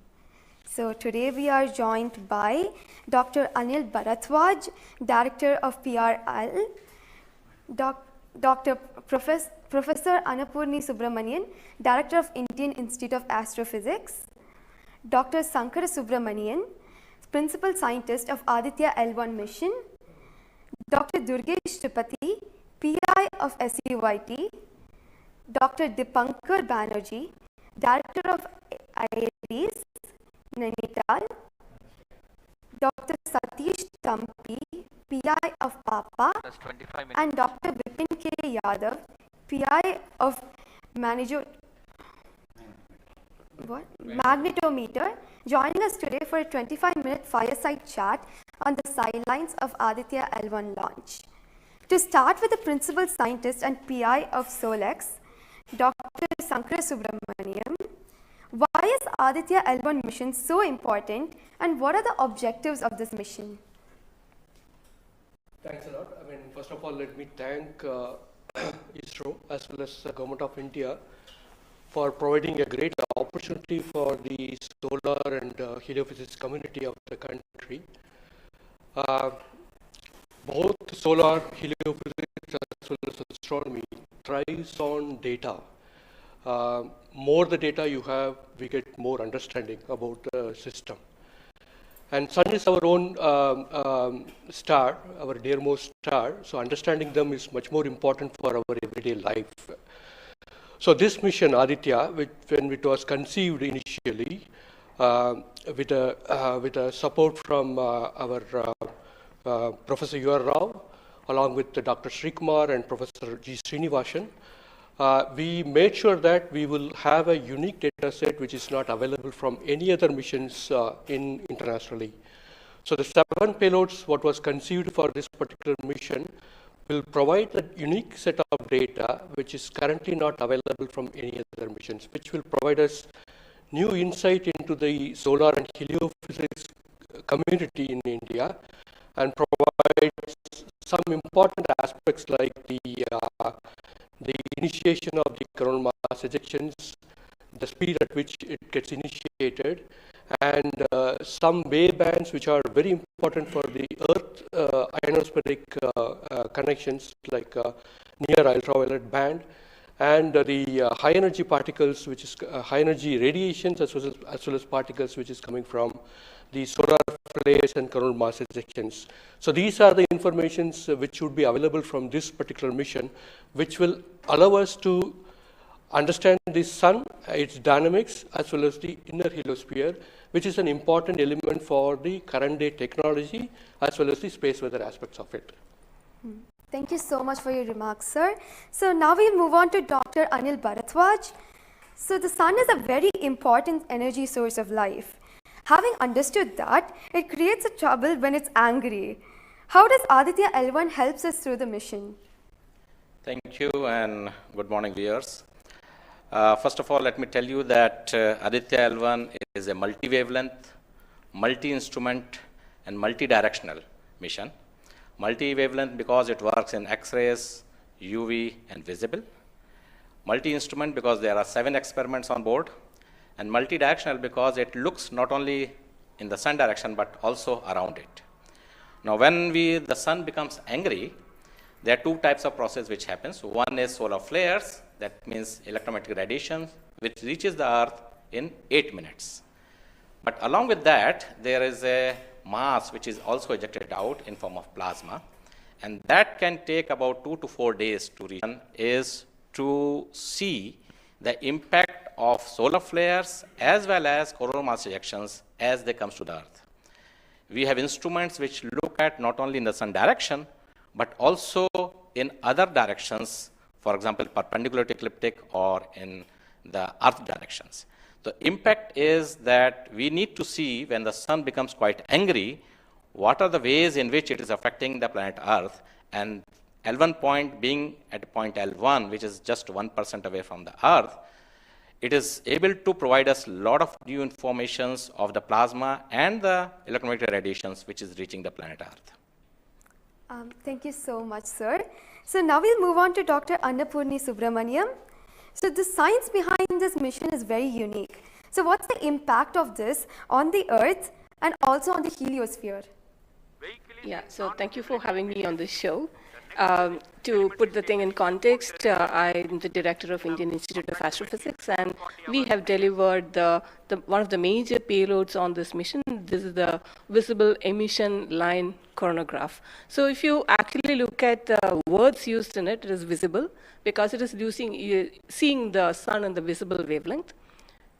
So today we are joined by Dr. Anil Bharadwaj, Director of PRL, Professor Annapurni Subramanian, Director of Indian Institute of Astrophysics, Dr. Sankara Subramanian, Principal Scientist of Aditya-L1 mission, Dr. Durgesh Tripathi, PI of SUYT, Dr. Dipankar Banerjee, Director of IITs, Nainital, Dr. Satish Tampi, PI of PAPA, and Dr. Vipin K. Yadav, PI of Magnetometer, joining us today for a 25-minute fireside chat on the sidelines of Aditya-L1 launch. To start with the Principal Scientist and PI of SOLEX, Dr. Sankara Subramaniam, why is Aditya-L1 mission so important, and what are the objectives of this mission? Thanks a lot. First of all, let me thank ISRO as well as the Government of India for providing a great opportunity for the solar and heliophysics community of the country. Both solar, heliophysics as well as astronomy thrives on data. More the data you have, we get more understanding about the system. And sun is our own star, our dearmost star, so understanding them is much more important for our everyday life. So this mission, Aditya, when it was conceived initially, with a support from our Professor U.R. Rao, along with Dr. Srikumar and Professor G. Srinivasan, we made sure that we will have a unique data set which is not available from any other missions internationally. So the 7 payloads what was conceived for this particular mission will provide a unique set of data which is currently not available from any other missions, which will provide us new insight into the solar and heliophysics community in India and provide some important aspects like the initiation of the coronal mass ejections, the speed at which it gets initiated, and some wavebands which are very important for the Earth ionospheric connections like near ultraviolet band, and the high energy particles, which is high energy radiations as well as particles which is coming from the solar flares and coronal mass ejections. So these are the informations which should be available from this particular mission, which will allow us to understand the sun, its dynamics, as well as the inner heliosphere, which is an important element for the current day technology, as well as the space weather aspects of it. Thank you so much for your remarks, sir. So now we move on to Dr. Anil Bharadwaj. So the sun is a very important energy source of life. Having understood that, it creates a trouble when it's angry. How does Aditya-L1 helps us through the mission? Thank you and good morning, viewers. First of all, let me tell you that Aditya-L1 is a multi-wavelength, multi-instrument, and multi-directional mission. Multi-wavelength because it works in X-rays, UV, and visible. Multi-instrument because there are 7 experiments on board. And multi-directional because it looks not only in the sun direction, but also around it. Now, when the sun becomes angry, there are 2 types of process which happens. One is solar flares, that means electromagnetic radiation, which reaches the Earth in 8 minutes. But along with that, there is a mass which is also ejected out in form of plasma. And that can take about 2 to 4 days to reach, is to see the impact of solar flares as well as coronal mass ejections as they come to the Earth. We have instruments which look at not only in the sun direction, but also in other directions, for example, perpendicular to ecliptic or in the Earth directions. The impact is that we need to see when the sun becomes quite angry, what are the ways in which it is affecting the planet Earth, and L1 point being at point L1, which is just 1% away from the Earth, it is able to provide us a lot of new informations of the plasma and the electromagnetic radiations which is reaching the planet Earth. Thank you so much, sir. So now we'll move on to Dr. Annapurni Subramaniam. So the science behind this mission is very unique. So what's the impact of this on the Earth and also on the heliosphere? Yeah, so thank you for having me on this show. To put the thing in context, I'm the director of Indian Institute of Astrophysics, and we have delivered one of the major payloads on this mission. This is the visible emission line coronagraph. So if you actually look at the words used in it, it is visible because it is seeing the sun in the visible wavelength.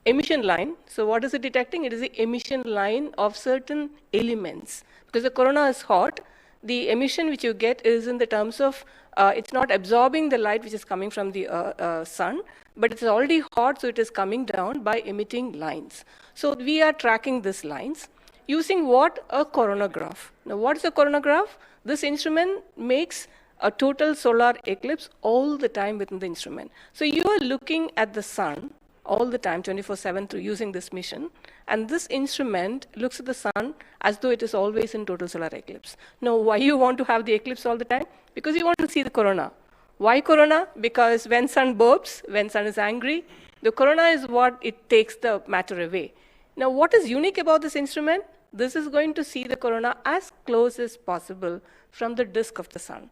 Emission line, so what is it detecting? It is the emission line of certain elements. Because the corona is hot, the emission which you get is in the terms of, it's not absorbing the light which is coming from the sun, but it's already hot, so it is coming down by emitting lines. So we are tracking these lines using what? A coronagraph. Now what is a coronagraph? This instrument makes a total solar eclipse all the time within the instrument. So you are looking at the sun all the time, 24/7, through using this mission. And this instrument looks at the sun as though it is always in total solar eclipse. Now, why you want to have the eclipse all the time? Because you want to see the corona. Why corona? Because when sun burps, when sun is angry, the corona is what it takes the matter away. Now, what is unique about this instrument? This is going to see the corona as close as possible from the disk of the sun.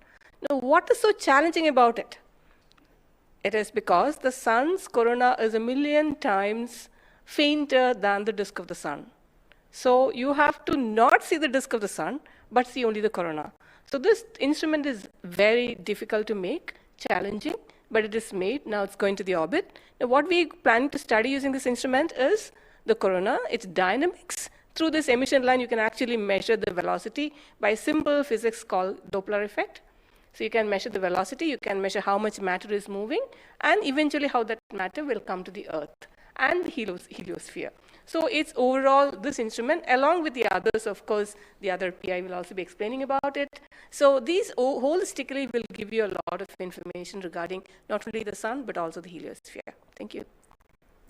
Now, what is so challenging about it? It is because the sun's corona is 1,000,000 times fainter than the disk of the sun. So you have to not see the disk of the sun, but see only the corona. So this instrument is very difficult to make, challenging, but it is made. Now it's going to the orbit. Now what we plan to study using this instrument is the corona, its dynamics. Through this emission line, you can actually measure the velocity by simple physics called Doppler effect. So you can measure the velocity, you can measure how much matter is moving, and eventually how that matter will come to the Earth and the heliosphere. So it's overall this instrument, along with the others, of course, the other PI will also be explaining about it. So these holistically will give you a lot of information regarding not only the sun, but also the heliosphere. Thank you.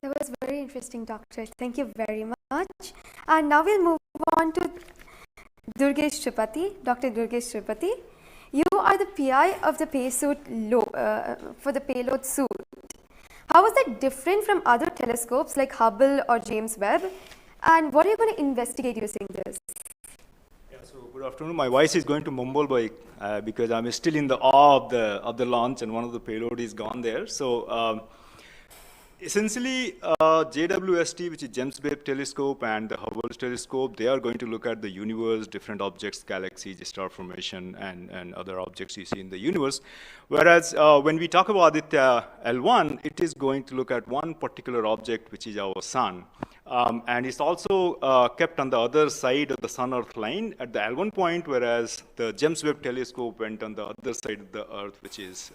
That was very interesting, Doctor. Thank you very much. And now we'll move on to Durgesh Tripathi, Dr. Durgesh Tripathi. You are the PI of the for the payload suit. How is that different from other telescopes like Hubble or James Webb? And what are you going to investigate using this? Yeah, so good afternoon. My voice is going to mumble because I'm still in the awe of the launch, and one of the payload is gone there. So essentially, JWST, which is James Webb Telescope, and the Hubble Telescope, they are going to look at the universe, different objects, galaxies, star formation, and other objects you see in the universe. Whereas when we talk about Aditya-L1, it is going to look at one particular object, which is our sun. And it's also kept on the other side of the sun-Earth line at the L1 point, whereas the James Webb Telescope went on the other side of the Earth, which is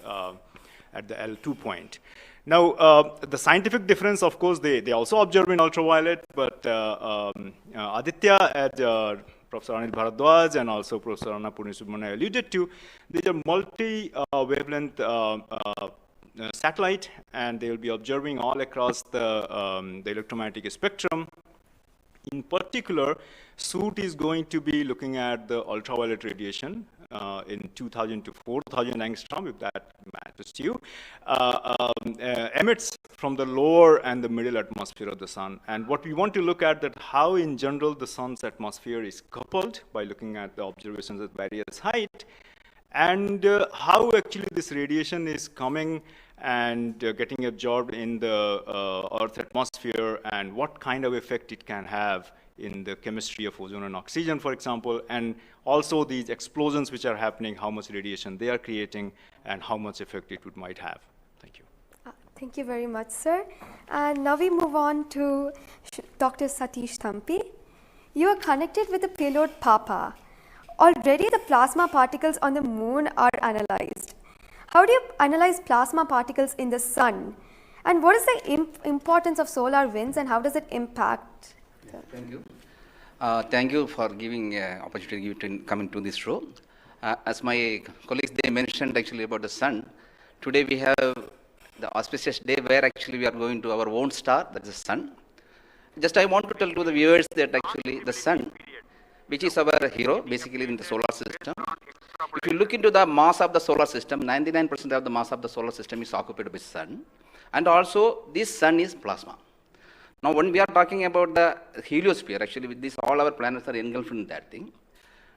at the L2 point. Now, the scientific difference, of course, they also observe in ultraviolet, but Aditya, as Professor Anil Bharadwaj and also Professor Annapurni Subramaniam alluded to, these are multi-wavelength satellite, and they will be observing all across the electromagnetic spectrum. In particular, suit is going to be looking at the ultraviolet radiation in 2000 to 4000 angstrom, if that matters to you, emits from the lower and the middle atmosphere of the sun. And what we want to look at that how in general the sun's atmosphere is coupled by looking at the observations at various height, and how actually this radiation is coming and getting absorbed in the Earth atmosphere, and what kind of effect it can have in the chemistry of ozone and oxygen, for example, and also these explosions which are happening, how much radiation they are creating, and how much effect it might have. Thank you. Thank you very much, sir. And now we move on to Dr. Satish Thampi. You are connected with the payload PAPA. Already the plasma particles on the moon are analyzed. How do you analyze plasma particles in the sun? And what is the importance of solar winds, and how does it impact? Thank you. Thank you for giving opportunity to come into this show. As my colleagues, they mentioned actually about the sun. Today we have the auspicious day where actually we are going to our own star, that is the sun. Just I want to tell to the viewers that actually the sun, which is our hero basically in the solar system. If you look into the mass of the solar system, 99% of the mass of the solar system is occupied by sun. And also this sun is plasma. Now when we are talking about the heliosphere, actually with this all our planets are engulfed in that thing.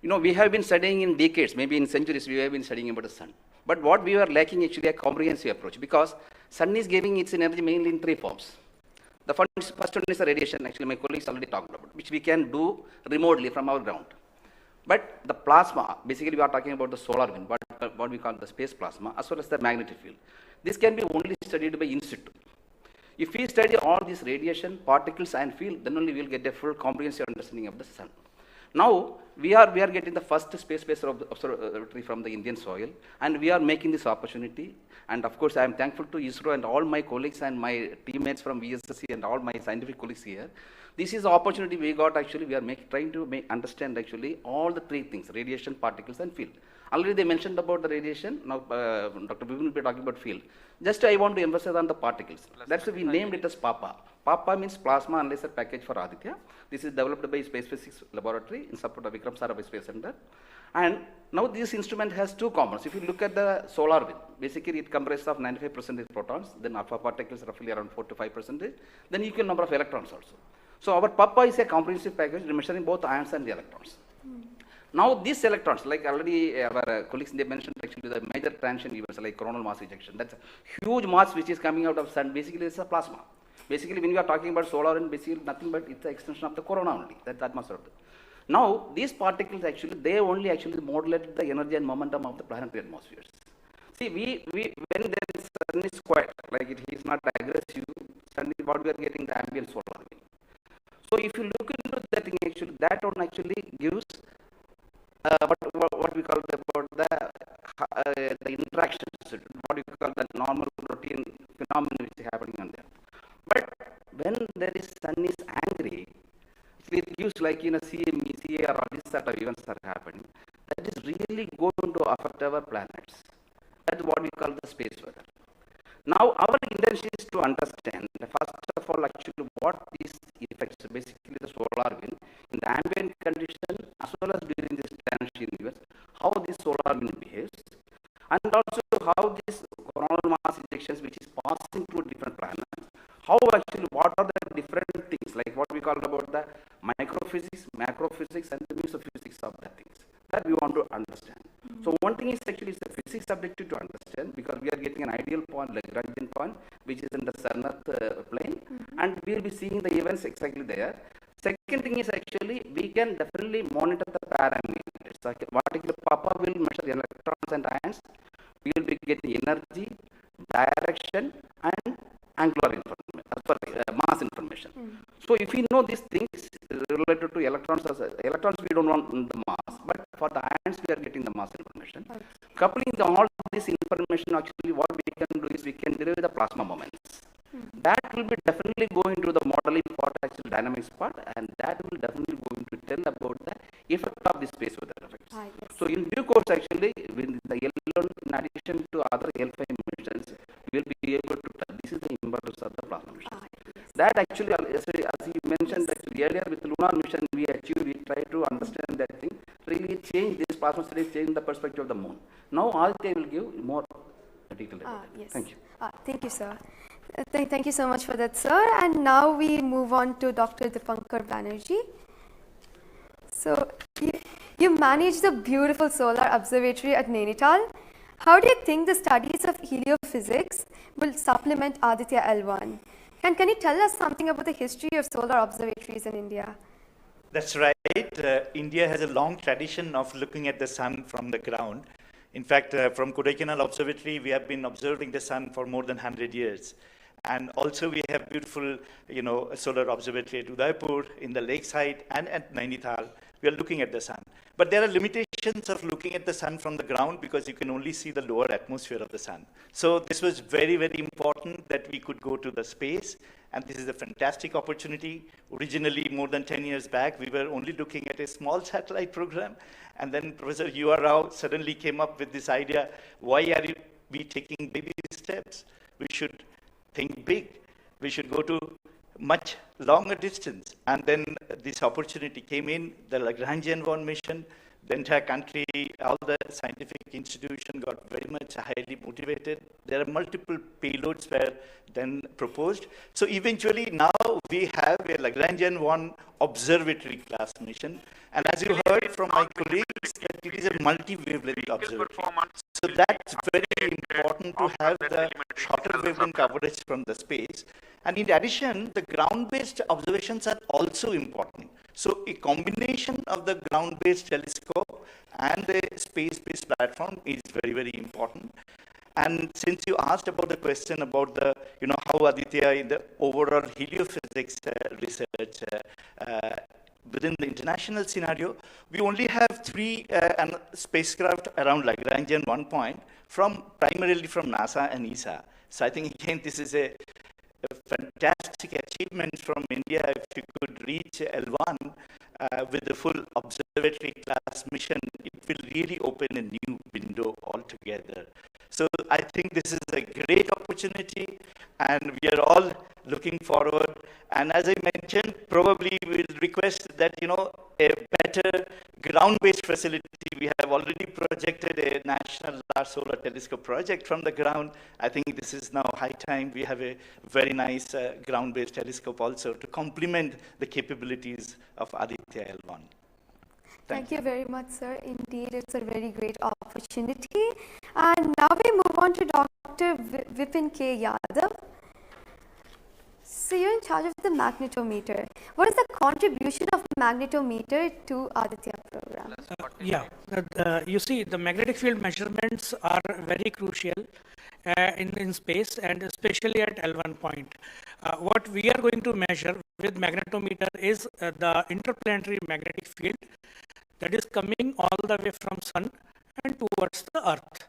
You know, we have been studying in decades, maybe in centuries, we have been studying about the sun. But what we were lacking actually a comprehensive approach, because sun is giving its energy mainly in three forms. The first one is the radiation, actually my colleagues already talked about, which we can do remotely from our ground. But the plasma, basically we are talking about the solar wind, what we call the space plasma, as well as the magnetic field. This can be only studied by in situ. If we study all these radiation, particles and field, then only we will get a full comprehensive understanding of the sun. Now, we are getting the first space-based observatory from the Indian soil, and we are making this opportunity. And of course, I am thankful to ISRO and all my colleagues and my teammates from VSSC and all my scientific colleagues here. This is the opportunity we got actually. We are trying to understand actually all the three things: radiation, particles, and field. Already they mentioned about the radiation. Now, Dr. Bibin will be talking about field. Just I want to emphasize on the particles. That's why we named it as PAPA. PAPA means Plasma Analyzer Package for Aditya. This is developed by Space Physics Laboratory in support of Vikram Sarabhai Space Center. And now this instrument has two components. If you look at the solar wind, basically it comprises of 95% protons, then alpha particles roughly around 4 to 5%, then equal number of electrons also. So our PAPA is a comprehensive package measuring both ions and the electrons. Now these electrons, like already our colleagues they mentioned actually the major transition events like coronal mass ejection. That's a huge mass which is coming out of sun. Basically it's a plasma. Basically when we are talking about solar and basically nothing but it's the extension of the corona only. That's the atmosphere. Now these particles actually they only actually modulate the energy and momentum of the planetary atmospheres. See when the sun is quiet, like it is not aggressive, suddenly what we are getting the ambient solar wind. So if you look into that thing actually, that one actually gives what we call about the interactions, what we call the normal routine phenomenon which is happening on there. But when there is sun is angry, it gives like in a CME, CA or all these sort of events are happening. That is really going to affect our planets. That's what we call the space weather. Now our intention is to understand first of all actually what these effects, basically the solar wind in the ambient condition as well as during this transition events, how this solar wind behaves, and also how this coronal mass ejections which is passing through different planets, how actually what are the different things like what we call about the microphysics, macrophysics and the mesophysics of the things that we want to understand. So one thing is actually it's a physics objective to understand because we are getting an ideal point, Lagrangian point, which is in the sun-earth plane, and we will be seeing the events exactly there. Second thing is actually we can definitely monitor the parameters. Like particular PAPA will measure electrons and ions. We will be getting energy, direction, and angular information, mass information. So if we know these things related to electrons we don't want the mass, but for the ions we are getting the mass information. Coupling all this information, actually what we can do is we can derive the plasma moments. That will be definitely going to the modeling part, actually dynamics part, and that will definitely going to tell about the effect of the space weather effects. Yes. So in due course actually with the L1 in addition to other L5 missions, we will that actually, as you mentioned, actually earlier with the lunar mission, we tried to understand that thing, really change this plasma studies, change the perspective of the moon. Now Aditya will give more detail about it. Yes. Thank you. Thank you, sir. Thank you so much for that, sir. And now we move on to Dr. Dipankar Banerjee. So, you manage the beautiful solar observatory at Nainital. How do you think the studies of heliophysics will supplement Aditya-L1? Can you tell us something about the history of solar observatories in India? That's right. India has a long tradition of looking at the sun from the ground. In fact, from Kodaikanal Observatory, we have been observing the sun for more than 100 years. And also we have beautiful, solar observatory at Udaipur, in the lakeside, and at Nainital. We are looking at the sun. But there are limitations of looking at the sun from the ground because you can only see the lower atmosphere of the sun. So this was very, very important that we could go to the space. And this is a fantastic opportunity. Originally, more than 10 years back, we were only looking at a small satellite program. And then Professor U.R. Rao suddenly came up with this idea, why are we taking baby steps? We should think big. We should go to much longer distance. And then this opportunity came in, the Lagrangian-1 mission. The entire country, all the scientific institution got very much highly motivated. There are multiple payloads were then proposed. So eventually now we have a Lagrangian-1 observatory class mission. And as you heard from my colleagues, that it is a multi-wavelength observatory. So that's very important to have the shorter wavelength coverage from the space. And in addition, the ground-based observations are also important. So a combination of the ground-based telescope and the space-based platform is very, very important. And since you asked about the question about the, how Aditya in the overall heliophysics research within the international scenario, we only have 3 spacecraft around Lagrangian 1 point primarily from NASA and ESA. So I think again this is a fantastic achievement from India if you could reach L1 with the full observatory class mission. It will really open a new window altogether. So I think this is a great opportunity and we are all looking forward. And as I mentioned, probably we'll request that, a better ground-based facility. We have already projected a national large solar telescope project from the ground. I think this is now high time we have a very nice ground-based telescope also to complement the capabilities of Aditya-L1. Thank you very much, sir. Indeed, it's a very great opportunity. And now we move on to Dr. Vipin K. Yadav. So you're in charge of the magnetometer. What is the contribution of magnetometer to Aditya program? You see, the magnetic field measurements are very crucial in space and especially at L1 point. What we are going to measure with magnetometer is the interplanetary magnetic field that is coming all the way from Sun and towards the Earth.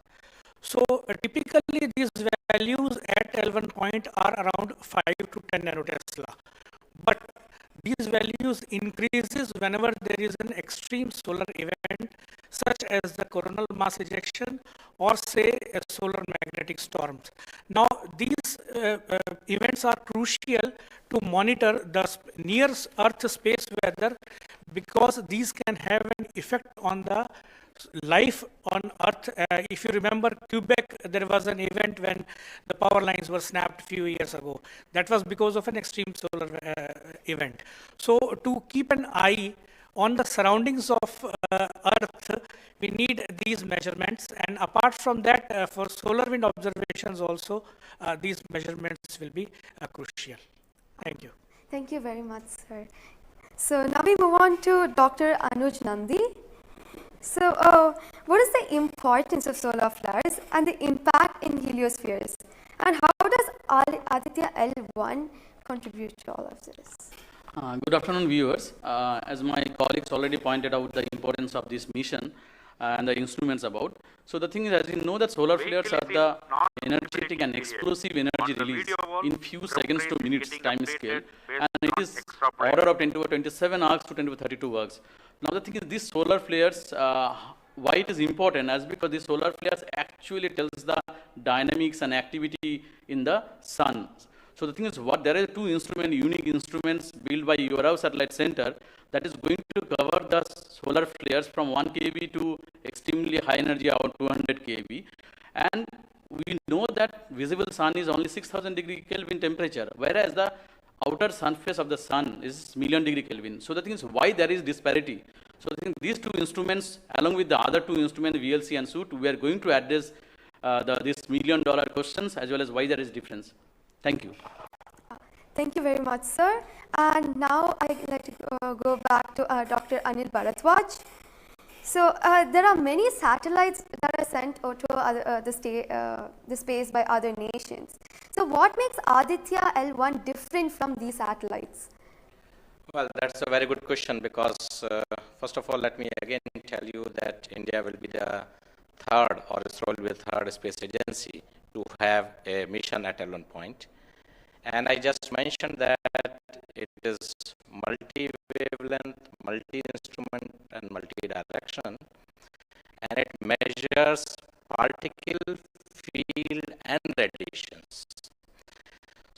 So typically these values at L1 point are around 5 to 10 nanotesla. But these values increases whenever there is an extreme solar event such as the coronal mass ejection or say a solar magnetic storms. Now these events are crucial to monitor the near Earth space weather because these can have an effect on the life on Earth. If you remember Quebec, there was an event when the power lines were snapped a few years ago. That was because of an extreme solar event. So to keep an eye on the surroundings of Earth, we need these measurements. And apart from that, for solar wind observations also, these measurements will be crucial. Thank you. Thank you very much, sir. So now we move on to Dr. Anuj Nandi. So what is the importance of solar flares and the impact in heliospheres? And how does Aditya-L1 contribute to all of this? Good afternoon, viewers. As my colleagues already pointed out the importance of this mission and the instruments about. So the thing is, as you know, that solar flares are the energetic and explosive energy release in few seconds to minutes time scale, and it is order of 10 to 27 arcs to 10 to 32 arcs. Now the thing is, these solar flares, why it is important, as because these solar flares actually tells the dynamics and activity in the sun. So the thing is, there are two unique instruments built by Yorao Satellite Center that is going to cover the solar flares from 1 kV to extremely high energy out 200 kV. And we know that visible sun is only 6000 degree Kelvin temperature, whereas the outer surface of the sun is million degree Kelvin. So the thing is, why there is disparity? So I think these two instruments, along with the other two instruments, VLC and SUIT, we are going to address this $1 million questions as well as why there is difference. Thank you. Thank you very much, sir. And now I'd like to go back to Dr. Anil Bharadwaj. So there are many satellites that are sent to the space by other nations. So what makes Aditya-L1 different from these satellites? Well, that's a very good question because first of all, let me again tell you that India will be the third, or ISRO will be the third space agency to have a mission at L1 point. And I just mentioned that it is multi-wavelength, multi-instrument, and multi-direction, and it measures particle, field, and radiations.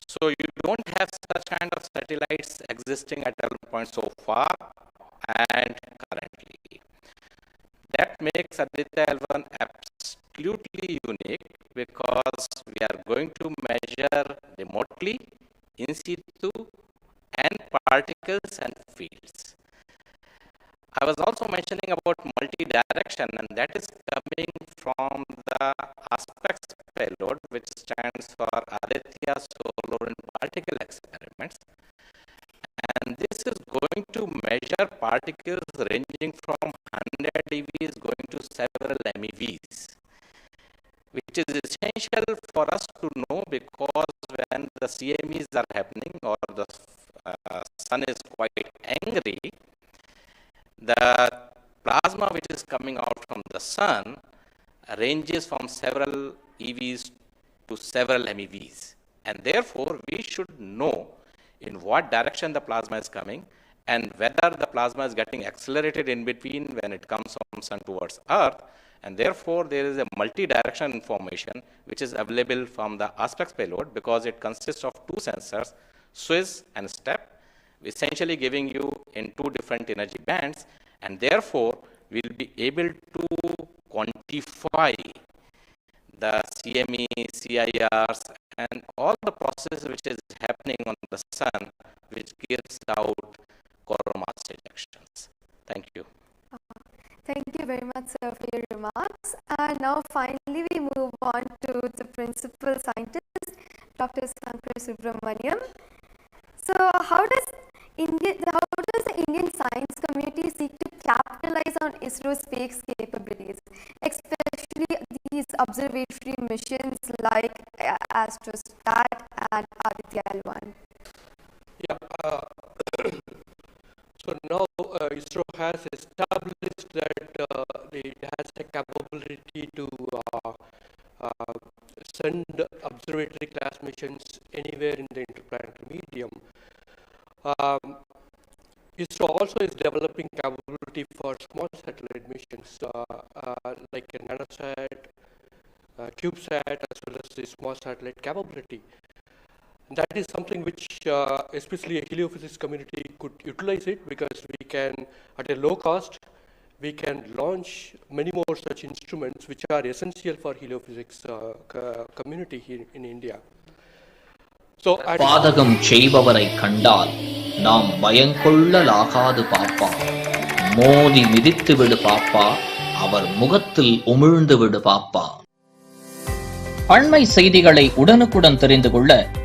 So you don't have such kind of satellites existing at L1 point so far and currently. That makes Aditya-L1 absolutely unique because we are going to measure remotely, in situ, and particles and fields. I was also mentioning about multi-direction, and that is coming from the aspects payload, which stands for Aditya Solar and Particle Experiments. And this is going to measure particles ranging from 100 eVs going to several MeVs, which is essential for us to know because when the CMEs are happening or the sun is quite angry, the plasma which is coming out from the sun ranges from several EVs to several MeVs. And therefore, we should know in what direction the plasma is coming and whether the plasma is getting accelerated in between when it comes from sun towards earth. And therefore, there is a multi-direction information which is available from the aspects payload because it consists of two sensors, SWIS and STEP, essentially giving you in two different energy bands, and therefore we'll be able to quantify the CME, CIRs, and all the process which is happening on the sun, which gives out coronal mass ejections. Thank you. Thank you very much, sir, for your remarks. And now finally we move on to the principal scientist, Dr. Sankar Subramaniam. So how does the Indian science community seek to capitalize on ISRO's space capabilities, especially these observatory missions like AstroSat and Aditya-L1? Yeah. So now ISRO has established that it has a capability to send observatory class missions anywhere in the interplanetary medium. ISRO also is developing capability for small satellite missions like a nanosat, CubeSat, as well as the small satellite capability. That is something which especially a heliophysics community could utilize it because we can, at a low cost, we can launch many more such instruments which are essential for heliophysics community here in India. So, பாதகம் செய்பவரை கண்டால் நாம் பயங்கொள்ளலாகாது பாப்பா, மோதி மிதித்து விடு பாப்பா, அவர் முகத்தில் உமிழ்ந்து விடு பாப்பா. அண்மை செய்திகளை உடனுக்குடன் தெரிந்து கொள்ள